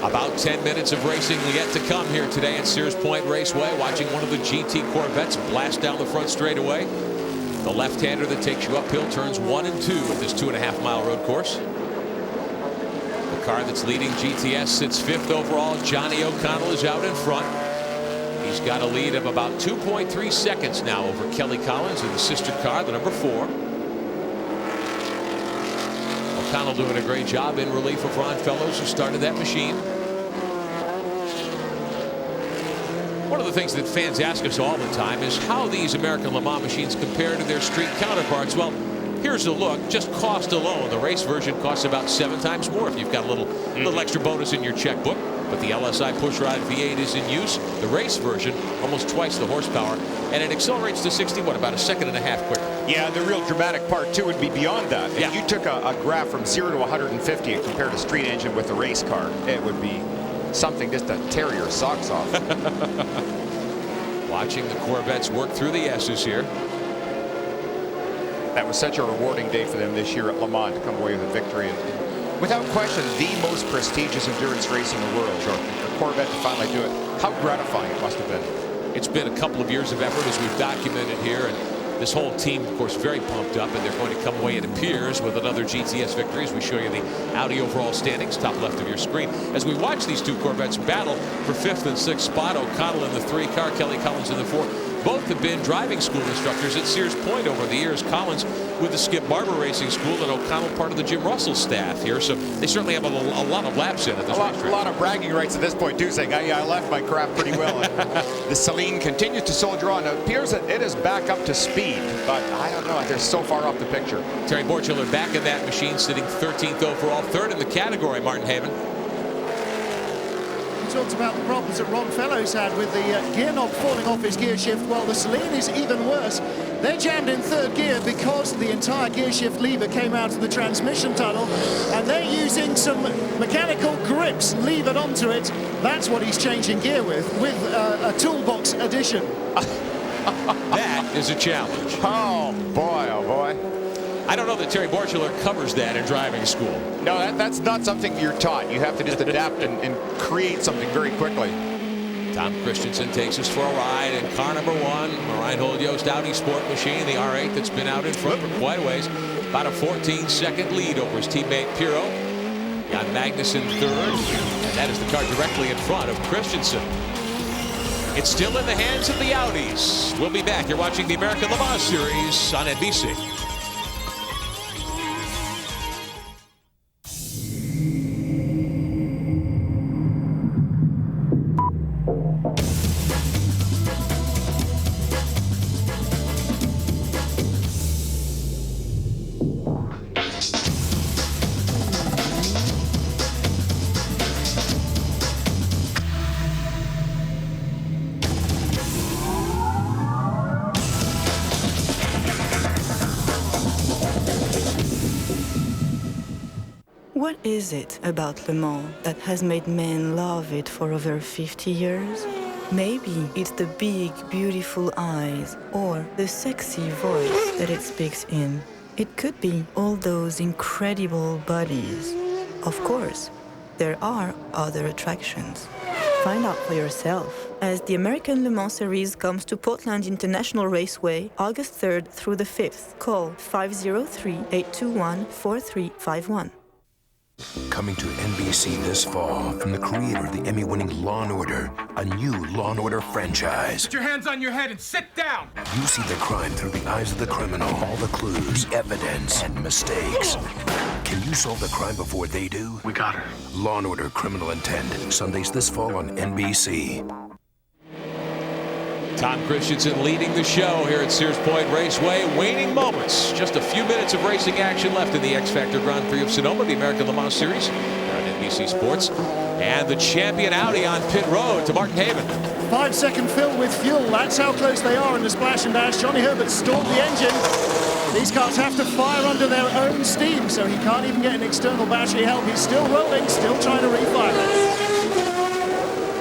Speaker 1: About 10 minutes of racing yet to come here today at Sears Point Raceway. Watching one of the GT Corvettes blast down the front straightaway. The left-hander that takes you uphill turns 1 and 2 at this 2.5-mile road course. The car that's leading GTS sits 5th overall. Johnny O'Connell is out in front. He's got a lead of about 2.3 seconds now over Kelly Collins in the sister car, the number 4. O'Connell doing a great job in relief of Ron Fellows, who started that machine. One of the things that fans ask us all the time is how these American Le Mans machines compare to their street counterparts. Well, here's a look. Just cost alone, the race version costs about 7 times more if you've got a little extra bonus in your checkbook. But the LSI pushrod V8 is in use. The race version, almost twice the horsepower, and it accelerates to 60, about a second and a half quicker.
Speaker 2: Yeah, the real dramatic part, too, would be beyond that. If you took a graph from 0 to 150 and compared a street engine with a race car, it would be something just to tear your socks off.
Speaker 1: Watching the Corvettes work through the S's here.
Speaker 2: That was such a rewarding day for them this year at Le Mans to come away with a victory. And without question, the most prestigious endurance race in the world. Sure. The Corvette to finally do it. How gratifying it must have been.
Speaker 1: It's been a couple of years of effort, as we've documented here, and this whole team, of course, very pumped up, and they're going to come away, it appears, with another GTS victory as we show you the Audi overall standings, top left of your screen. As we watch these two Corvettes battle for 5th and 6th spot, O'Connell in the 3 car, Kelly Collins in the 4. Both have been driving school instructors at Sears Point over the years. Collins with the Skip Barber Racing School, and O'Connell part of the Jim Russell staff here. So they certainly have a lot of laps in at this racetrack.
Speaker 2: A lot of bragging rights at this point, too, saying, I left my craft pretty well. The Celine continues to soldier on. It appears that it is back up to speed, but I don't know. They're so far off the picture.
Speaker 1: Terry Borchiller back in that machine, sitting 13th overall, 3rd in the category, Martin Haven.
Speaker 3: Talked about the problems that Ron Fellows had with the gear knob falling off his gear shift. Well, the Celine is even worse. They're jammed in 3rd gear because the entire gear shift lever came out of the transmission tunnel, and they're using some mechanical grips levered onto it. That's what he's changing gear with a toolbox addition.
Speaker 1: That is a challenge.
Speaker 2: Oh boy, oh boy.
Speaker 1: I don't know that Terry Borchiller covers that in driving school.
Speaker 2: No, that's not something you're taught. You have to just adapt and create something very quickly.
Speaker 1: Tom Christensen takes us for a ride in car number 1, the Reinhold Yost Audi Sport machine, the R8 that's been out in front for quite a ways. About a 14-second lead over his teammate Pirro. Jan Magnussen 3rd, and that is the car directly in front of Christensen. It's still in the hands of the Audis. We'll be back. You're watching the American Le Mans Series on NBC.
Speaker 21: is it about Le Mans that has made men love it for over 50 years? Maybe it's the big, beautiful eyes or the sexy voice that it speaks in. It could be all those incredible bodies. Of course, there are other attractions. Find out for yourself as the American Le Mans Series comes to Portland International Raceway August 3rd through the 5th. Call 503-821-4351.
Speaker 17: Coming to NBC this fall from the creator of the Emmy-winning Law & Order, a new Law & Order franchise.
Speaker 14: Put your hands on your head and sit down!
Speaker 17: You see the crime through the eyes of the criminal, all the clues, evidence, and mistakes. Can you solve the crime before they do?
Speaker 14: We got her.
Speaker 17: Law & Order Criminal Intent, Sundays this fall on NBC.
Speaker 1: Tom Christensen leading the show here at Sears Point Raceway. Waning moments. Just a few minutes of racing action left in the X Factor Grand Prix of Sonoma, the American Le Mans Series, here on NBC Sports. And the champion Audi on pit road to Martin Haven.
Speaker 3: 5-second fill with fuel. That's how close they are in the splash and dash. Johnny Herbert stalled the engine. These cars have to fire under their own steam, so he can't even get an external battery help. He's still rolling, still trying to refire it.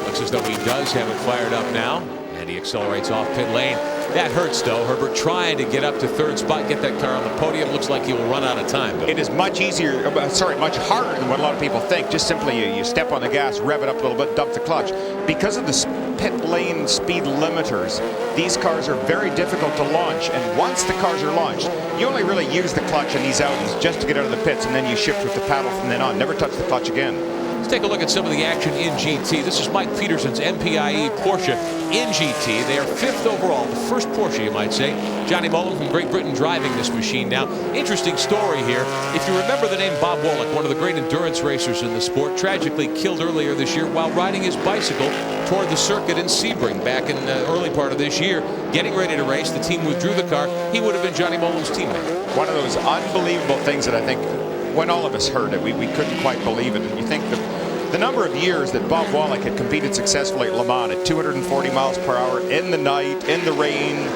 Speaker 1: Looks as though he does have it fired up now. And he accelerates off pit lane. That hurts, though. Herbert trying to get up to third spot, get that car on the podium. Looks like he will run out of time, though.
Speaker 2: It is much easier, much harder than what a lot of people think. Just simply you step on the gas, rev it up a little bit, dump the clutch. Because of the pit lane speed limiters, these cars are very difficult to launch. And once the cars are launched, you only really use the clutch in these Audis just to get out of the pits, and then you shift with the paddle from then on. Never touch the clutch again.
Speaker 1: Let's take a look at some of the action in GT. This is Mike Peterson's MPIE Porsche in GT. They are 5th overall, the first Porsche, you might say. Johnny Mullen from Great Britain driving this machine now. Interesting story here. If you remember the name Bob Wallach, one of the great endurance racers in the sport, tragically killed earlier this year while riding his bicycle toward the circuit in Sebring back in the early part of this year. Getting ready to race, the team withdrew the car. He would have been Johnny Mullen's teammate.
Speaker 2: One of those unbelievable things that I think when all of us heard it, we couldn't quite believe it. And you think the number of years that Bob Wallach had competed successfully at Le Mans at 240 miles per hour, in the night, in the rain,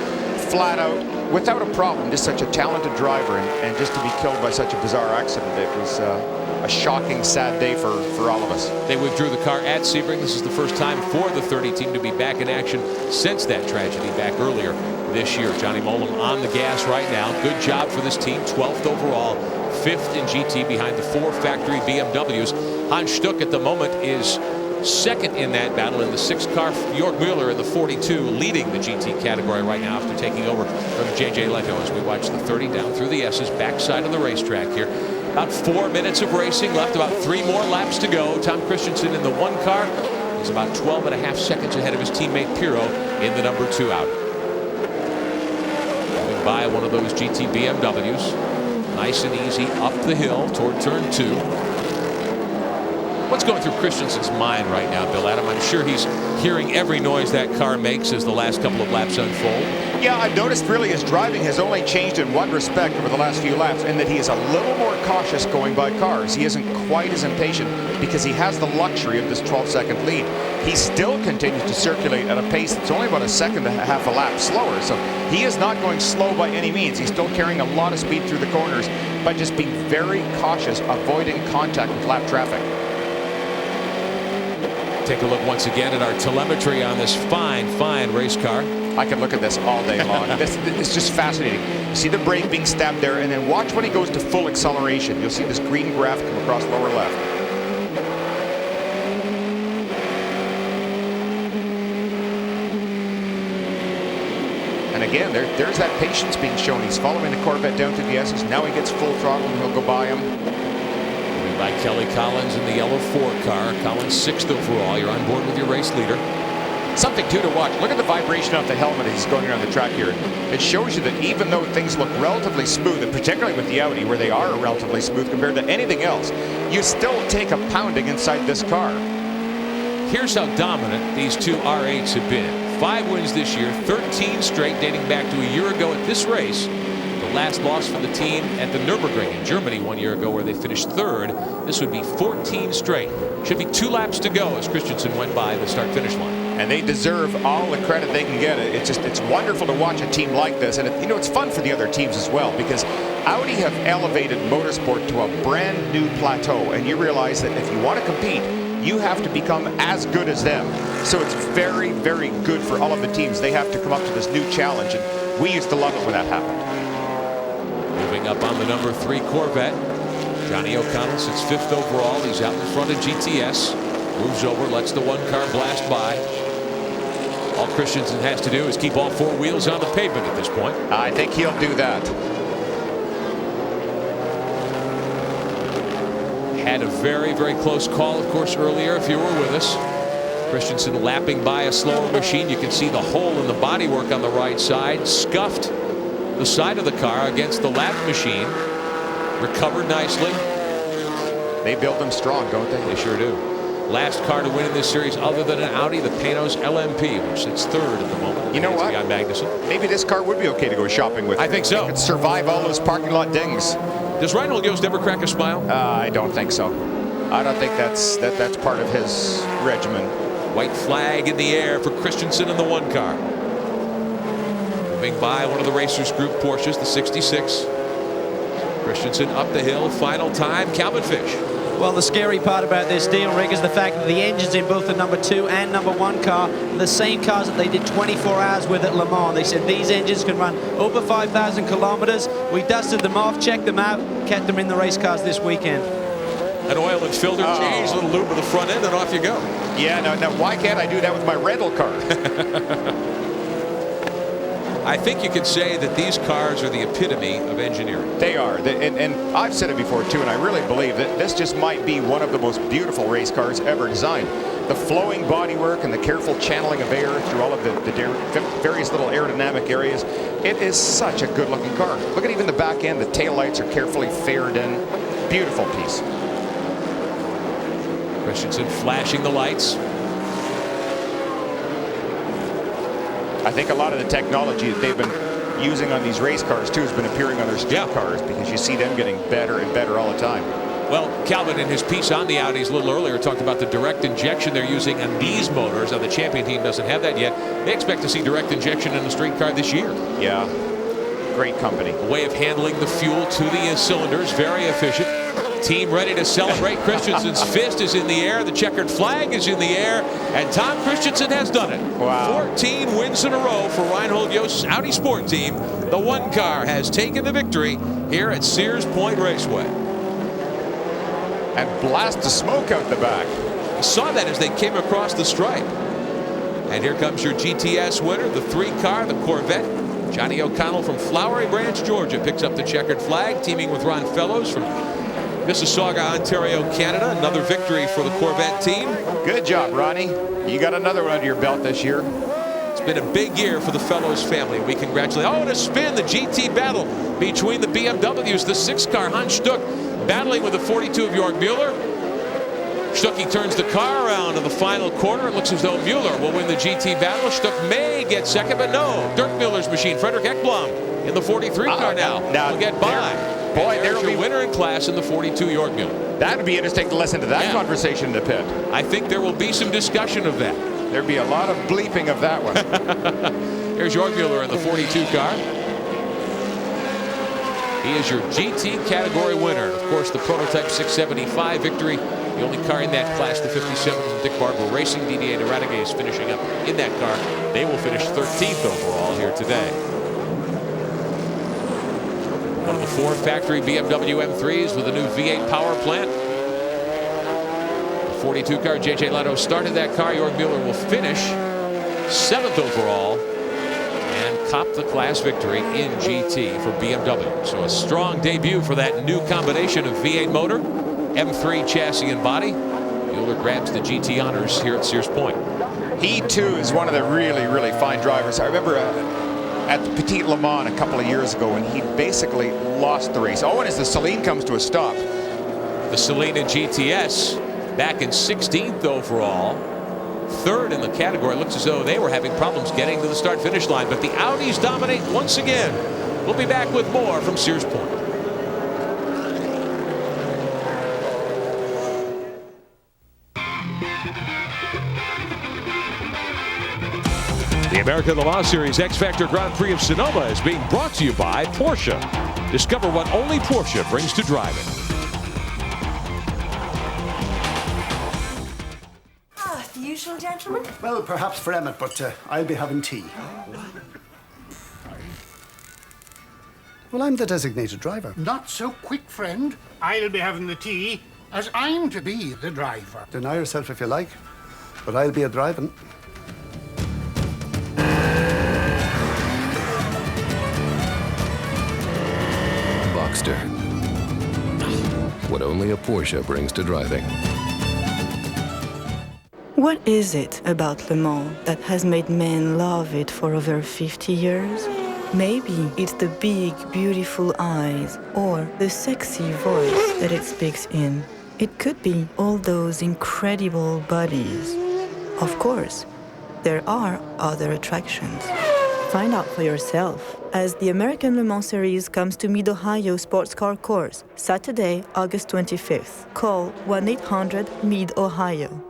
Speaker 2: flat out, without a problem, just such a talented driver, and just to be killed by such a bizarre accident, it was a shocking, sad day for all of us.
Speaker 1: They withdrew the car at Sebring. This is the first time for the 30 team to be back in action since that tragedy back earlier this year. Johnny Mullen on the gas right now. Good job for this team, 12th overall. 5th in GT behind the 4 factory BMWs. Hans Stuck at the moment is 2nd in that battle in the 6th car. Jörg Müller in the 42 leading the GT category right now after taking over from JJ Lehto as we watch the 30 down through the S's, backside of the racetrack here. About 4 minutes of racing left, about 3 more laps to go. Tom Christensen in the 1 car is about 12.5 seconds ahead of his teammate Pirro in the number 2 out. Going by one of those GT BMWs. Nice and easy up the hill toward turn 2. What's going through Christensen's mind right now, Bill Adam? I'm sure he's hearing every noise that car makes as the last couple of laps unfold.
Speaker 2: Yeah, I've noticed really his driving has only changed in one respect over the last few laps, in that he is a little more cautious going by cars. He isn't quite as impatient because he has the luxury of this 12-second lead. He still continues to circulate at a pace that's only about 1.5 seconds a lap slower, so he is not going slow by any means. He's still carrying a lot of speed through the corners by just being very cautious, avoiding contact with lap traffic.
Speaker 1: Take a look once again at our telemetry on this fine race car.
Speaker 2: I could look at this all day long. It's just fascinating. You see the brake being stabbed there, and then watch when he goes to full acceleration. You'll see this green graph come across lower left. And again, there's that patience being shown. He's following the Corvette down to the S's. Now he gets full throttle, and he'll go by him.
Speaker 1: By Kelly Collins in the yellow 4 car. Collins 6th overall. You're on board with your race leader.
Speaker 2: Something too to watch. Look at the vibration of the helmet as he's going around the track here. It shows you that even though things look relatively smooth, and particularly with the Audi, where they are relatively smooth compared to anything else, you still take a pounding inside this car.
Speaker 1: Here's how dominant these 2 R8s have been. 5 wins this year, 13 straight dating back to a year ago at this race. The last loss for the team at the Nürburgring in Germany 1 year ago, where they finished third. This would be 14 straight. Should be 2 laps to go as Christensen went by the start-finish line.
Speaker 2: And they deserve all the credit they can get. It's wonderful to watch a team like this. And it's fun for the other teams as well, because Audi have elevated motorsport to a brand new plateau. And you realize that if you want to compete, you have to become as good as them. So it's very, very good for all of the teams. They have to come up to this new challenge. And we used to love it when that happened.
Speaker 1: Moving up on the number 3 Corvette, Johnny O'Connell sits 5th overall. He's out in front of GTS. Moves over, lets the 1 car blast by. All Christensen has to do is keep all 4 wheels on the pavement at this point.
Speaker 2: I think he'll do that.
Speaker 1: Had a very, very close call, of course, earlier, if you were with us. Christensen lapping by a slower machine. You can see the hole in the bodywork on the right side. Scuffed the side of the car against the lap machine. Recovered nicely.
Speaker 2: They build them strong, don't they?
Speaker 1: They sure do. Last car to win in this series other than an Audi, the Panos LMP, which sits 3rd at the moment.
Speaker 2: You know what?
Speaker 1: Magnussen.
Speaker 2: Maybe this car would be okay to go shopping with.
Speaker 1: I think so.
Speaker 2: It could survive all those parking lot dings.
Speaker 1: Does Reinhold Yost ever crack a smile?
Speaker 2: I don't think so. I don't think that's part of his regimen.
Speaker 1: White flag in the air for Christensen in the 1 car. Moving by one of the Racers Group Porsches, the 66. Christensen up the hill, final time, Calvin Fish.
Speaker 5: Well, the scary part about this deal, Rick, is the fact that the engines in both the number 2 and number 1 car are the same cars that they did 24 hours with at Le Mans. They said these engines can run over 5,000 kilometers. We dusted them off, checked them out, kept them in the race cars this weekend.
Speaker 1: An oil and filter change, a little lube of the front end, and off you go.
Speaker 2: Yeah, now why can't I do that with my rental car?
Speaker 1: I think you could say that these cars are the epitome of engineering.
Speaker 2: They are. And I've said it before, too, and I really believe that this just might be one of the most beautiful race cars ever designed. The flowing bodywork and the careful channeling of air through all of the various little aerodynamic areas. It is such a good-looking car. Look at even the back end. The taillights are carefully fared in. Beautiful piece.
Speaker 1: Christensen flashing the lights.
Speaker 2: I think a lot of the technology that they've been using on these race cars, too, has been appearing on their street cars, because you see them getting better and better all the time.
Speaker 1: Well, Calvin, in his piece on the Audis a little earlier, talked about the direct injection they're using on these motors. Now, the champion team doesn't have that yet. They expect to see direct injection in the street car this year.
Speaker 2: Yeah, great company.
Speaker 1: A way of handling the fuel to the cylinders, very efficient. Team ready to celebrate. Christensen's fist is in the air. The checkered flag is in the air. And Tom Christensen has done it.
Speaker 2: Wow.
Speaker 1: 14 wins in a row for Reinhold Yost's Audi Sport Team. The 1 car has taken the victory here at Sears Point Raceway.
Speaker 2: And blast the smoke out the back.
Speaker 1: I saw that as they came across the stripe. And here comes your GTS winner, the 3 car, the Corvette. Johnny O'Connell from Flowery Branch, Georgia, picks up the checkered flag, teaming with Ron Fellows from Mississauga, Ontario, Canada. Another victory for the Corvette team.
Speaker 2: Good job, Ronnie. You got another one under your belt this year.
Speaker 1: It's been a big year for the Fellows family. We congratulate. Oh, and a spin, the GT battle between the BMWs, the 6 car, Hans Stuck battling with the 42 of Jörg Mueller. Stuckey turns the car around in the final corner. It looks as though Mueller will win the GT battle. Stuck may get second, but no. Dirk Mueller's machine, Frederick Ekblom, in the 43 car now will get by.
Speaker 2: Boy,
Speaker 1: there's your winner in class in the 42, Jörg Mueller.
Speaker 2: That would be interesting to listen to that conversation in the pit.
Speaker 1: I think there will be some discussion of that.
Speaker 2: There'd be a lot of bleeping of that one.
Speaker 1: Here's Jörg Mueller in the 42 car. He is your GT category winner. Of course, the prototype 675 victory. The only car in that class, the 57 from Dick Barber Racing. Didier de Radiguet is finishing up in that car. They will finish 13th overall here today. One of the 4 factory BMW M3s with a new V8 power plant. The 42 car, J.J. Lotto started that car. Jörg Mueller will finish 7th overall and cop the class victory in GT for BMW. So a strong debut for that new combination of V8 motor, M3 chassis and body. Mueller grabs the GT honors here at Sears Point.
Speaker 2: He, too, is one of the really, really fine drivers. I remember at the Petit Le Mans a couple of years ago, and he basically lost the race. Oh, and as the Celine comes to a stop.
Speaker 1: The Celine and GTS back in 16th overall. 3rd in the category. Looks as though they were having problems getting to the start-finish line, but the Audis dominate once again. We'll be back with more from Sears Point. The American Le Mans Series X Factor Grand Prix of Sonoma is being brought to you by Porsche. Discover what only Porsche brings to driving.
Speaker 18: The usual, gentlemen?
Speaker 19: Well, perhaps for Emmett, but I'll be having tea. Well, I'm the designated driver.
Speaker 23: Not so quick, friend. I'll be having the tea, as I'm to be the driver.
Speaker 19: Deny yourself if you like, but I'll be a driving.
Speaker 24: Boxster. What only a Porsche brings to driving.
Speaker 21: What is it about Le Mans that has made men love it for over 50 years? Maybe it's the big, beautiful eyes or the sexy voice that it speaks in. It could be all those incredible bodies. Of course, there are other attractions. Find out for yourself as the American Le Mans Series comes to Mid-Ohio Sports Car Course, Saturday, August 25th. Call 1-800-MID-OHIO.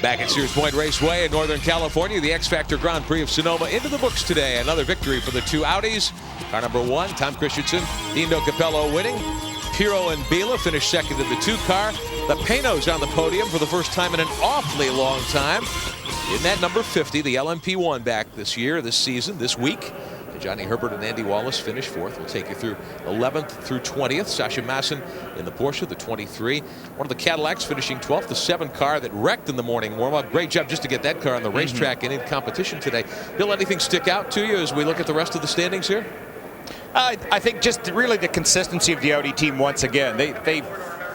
Speaker 1: Back at Sears Point Raceway in Northern California, the X Factor Grand Prix of Sonoma into the books today. Another victory for the two Audis. Car number 1, Tom Christensen, Dino Capello winning. Pirro and Biela finished second in the 2 car. The Panos on the podium for the first time in an awfully long time. In that number 50, the LMP1 back this season, this week. Johnny Herbert and Andy Wallace finished 4th. We'll take you through 11th through 20th. Sasha Masson in the Porsche, the 23. One of the Cadillacs finishing 12th, the 7 car that wrecked in the morning warm-up. Great job just to get that car on the racetrack and in competition today. Bill, anything stick out to you as we look at the rest of the standings here?
Speaker 2: I think just really the consistency of the Audi team once again. They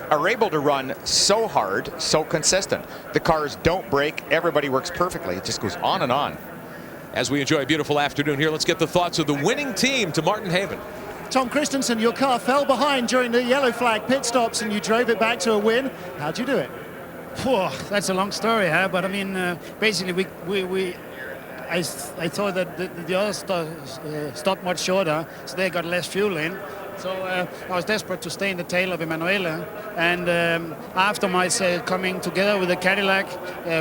Speaker 2: are able to run so hard, so consistent. The cars don't break. Everybody works perfectly. It just goes on and on.
Speaker 1: As we enjoy a beautiful afternoon here, let's get the thoughts of the winning team to Martin Haven.
Speaker 3: Tom Christensen, your car fell behind during the yellow flag pit stops and you drove it back to a win. How'd you do it?
Speaker 25: Whew, that's a long story, huh? But I mean, basically, I thought that the others stopped much shorter, so they got less fuel in. So I was desperate to stay in the tail of Emanuela. And after my coming together with the Cadillac,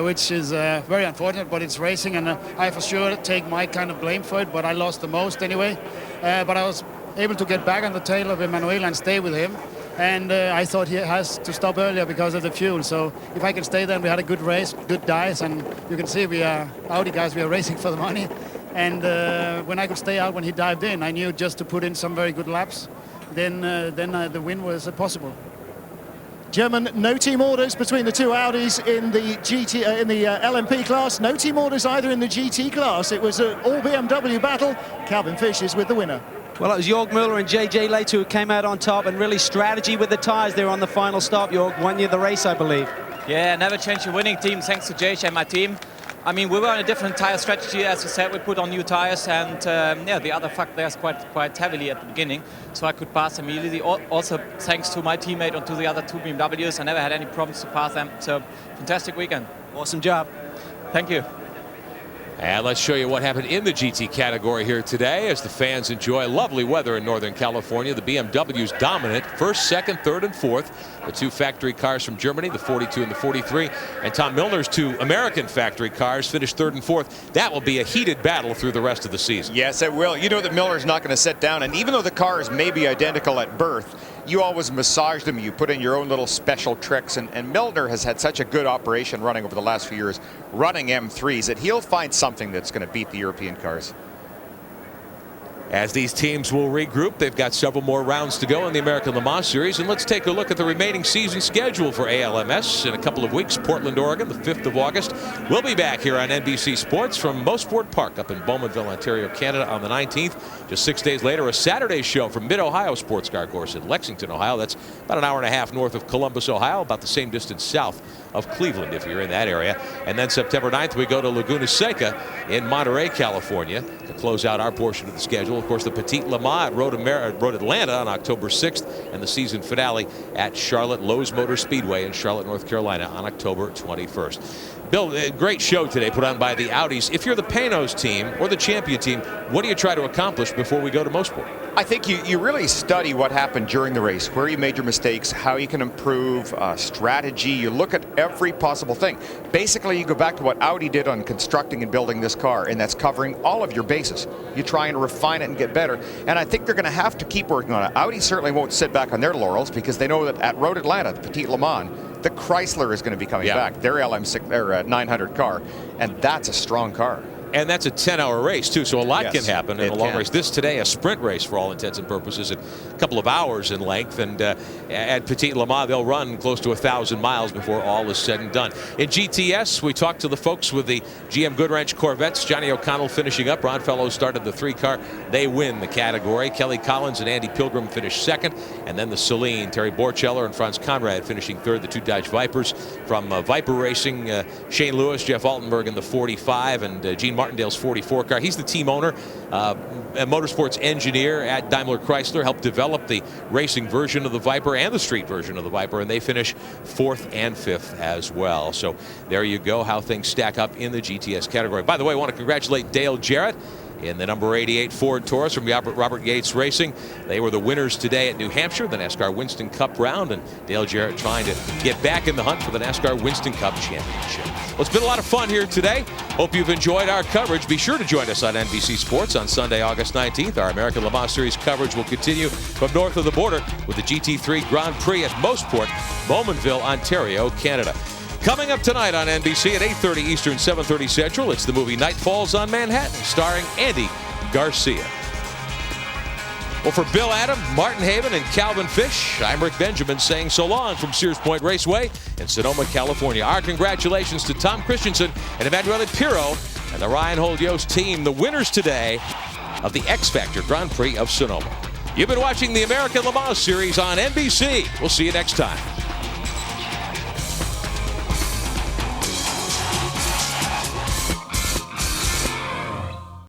Speaker 25: which is very unfortunate, but it's racing, and I for sure take my kind of blame for it, but I lost the most anyway. But I was able to get back on the tail of Emanuela and stay with him. And I thought he has to stop earlier because of the fuel. So if I can stay there, we had a good race, good dives, and you can see we are Audi guys, we are racing for the money. And when I could stay out when he dived in, I knew just to put in some very good laps. Then the win was possible.
Speaker 3: German, no team orders between the two Audis in the LMP class. No team orders either in the GT class. It was an all BMW battle. Calvin Fish is with the winner.
Speaker 5: Well, it was Jörg Müller and JJ Leite who came out on top, and really strategy with the tyres there on the final stop. Jörg won you the race, I believe.
Speaker 26: Yeah, never change your winning team. Thanks to JJ and my team. I mean, we were on a different tyre strategy, as you said. We put on new tyres, and yeah, the other fucked theirs quite heavily at the beginning, so I could pass immediately. Also, thanks to my teammate and to the other 2 BMWs, I never had any problems to pass them. So, fantastic weekend.
Speaker 5: Awesome job.
Speaker 26: Thank you.
Speaker 1: And let's show you what happened in the GT category here today as the fans enjoy lovely weather in Northern California. The BMW's dominant, first, second, third, and fourth. The 2 factory cars from Germany, the 42 and the 43. And Tom Milner's 2 American factory cars finished 3rd and 4th. That will be a heated battle through the rest of the season.
Speaker 2: Yes, it will. You know that Miller's not going to sit down. And even though the cars may be identical at birth, you always massage them. You put in your own little special tricks. And Milner has had such a good operation running over the last few years, running M3s, that he'll find something that's going to beat the European cars.
Speaker 1: As these teams will regroup, they've got several more rounds to go in the American Le Mans Series. And let's take a look at the remaining season schedule for ALMS in a couple of weeks. Portland, Oregon, the 5th of August. We'll be back here on NBC Sports from Mosport Park up in Bowmanville, Ontario, Canada on the 19th. Just 6 days later, a Saturday show from Mid-Ohio Sports Car Course in Lexington, Ohio. That's about an hour and a half north of Columbus, Ohio, about the same distance south of Cleveland if you're in that area. And then September 9th, we go to Laguna Seca in Monterey, California to close out our portion of the schedule. schedule. Of course, the Petit Le Mans at Road Atlanta on October 6th, and the season finale at Charlotte Lowe's Motor Speedway in Charlotte, North Carolina on October 21st. Bill, great show today put on by the Audis. If you're the Panos team or the champion team, what do you try to accomplish before we go to Mosport?
Speaker 2: I think you really study what happened during the race, where you made your mistakes, how you can improve, strategy. You look at every possible thing. Basically, you go back to what Audi did on constructing and building this car, and that's covering all of your bases. You try and refine it and get better, and I think they're going to have to keep working on it. Audi certainly won't sit back on their laurels because they know that at Road Atlanta, the Petit Le Mans, the Chrysler is going to be coming back. Their LM6, their 900 car, and that's a strong car.
Speaker 1: And that's a 10-hour race, too, so a lot can happen in a long race. This today, a sprint race for all intents and purposes, a couple of hours in length. And at Petit Le Mans, they'll run close to 1,000 miles before all is said and done. In GTS, we talked to the folks with the GM Goodwrench Corvettes. Johnny O'Connell finishing up. Ron Fellows started the 3-car. They win the category. Kelly Collins and Andy Pilgrim finished second. And then the Celine, Terry Borcheller and Franz Conrad finishing third. The 2 Dodge Vipers from Viper Racing, Shane Lewis, Jeff Altenberg in the 45, and Gene Martindale's 44 car. He's the team owner, a motorsports engineer at Daimler Chrysler, helped develop the racing version of the Viper and the street version of the Viper, and they finish 4th and 5th as well. So there you go, how things stack up in the GTS category. By the way, I want to congratulate Dale Jarrett in the number 88 Ford Taurus from Robert Yates Racing. They were the winners today at New Hampshire, the NASCAR Winston Cup round, and Dale Jarrett trying to get back in the hunt for the NASCAR Winston Cup championship. Well, it's been a lot of fun here today. Hope you've enjoyed our coverage. Be sure to join us on NBC Sports on Sunday, August 19th. Our American Le Mans Series coverage will continue from north of the border with the GT3 Grand Prix at Mosport, Bowmanville, Ontario, Canada. Coming up tonight on NBC at 8:30 Eastern, 7:30 Central, it's the movie Night Falls on Manhattan, starring Andy Garcia. Well, for Bill Adam, Martin Haven, and Calvin Fish, I'm Rick Benjamin saying so long from Sears Point Raceway in Sonoma, California. Our congratulations to Tom Christensen and Emanuele Pirro and the Ryan Hold-Yost team, the winners today of the X Factor Grand Prix of Sonoma. You've been watching the American Le Mans Series on NBC. We'll see you next time.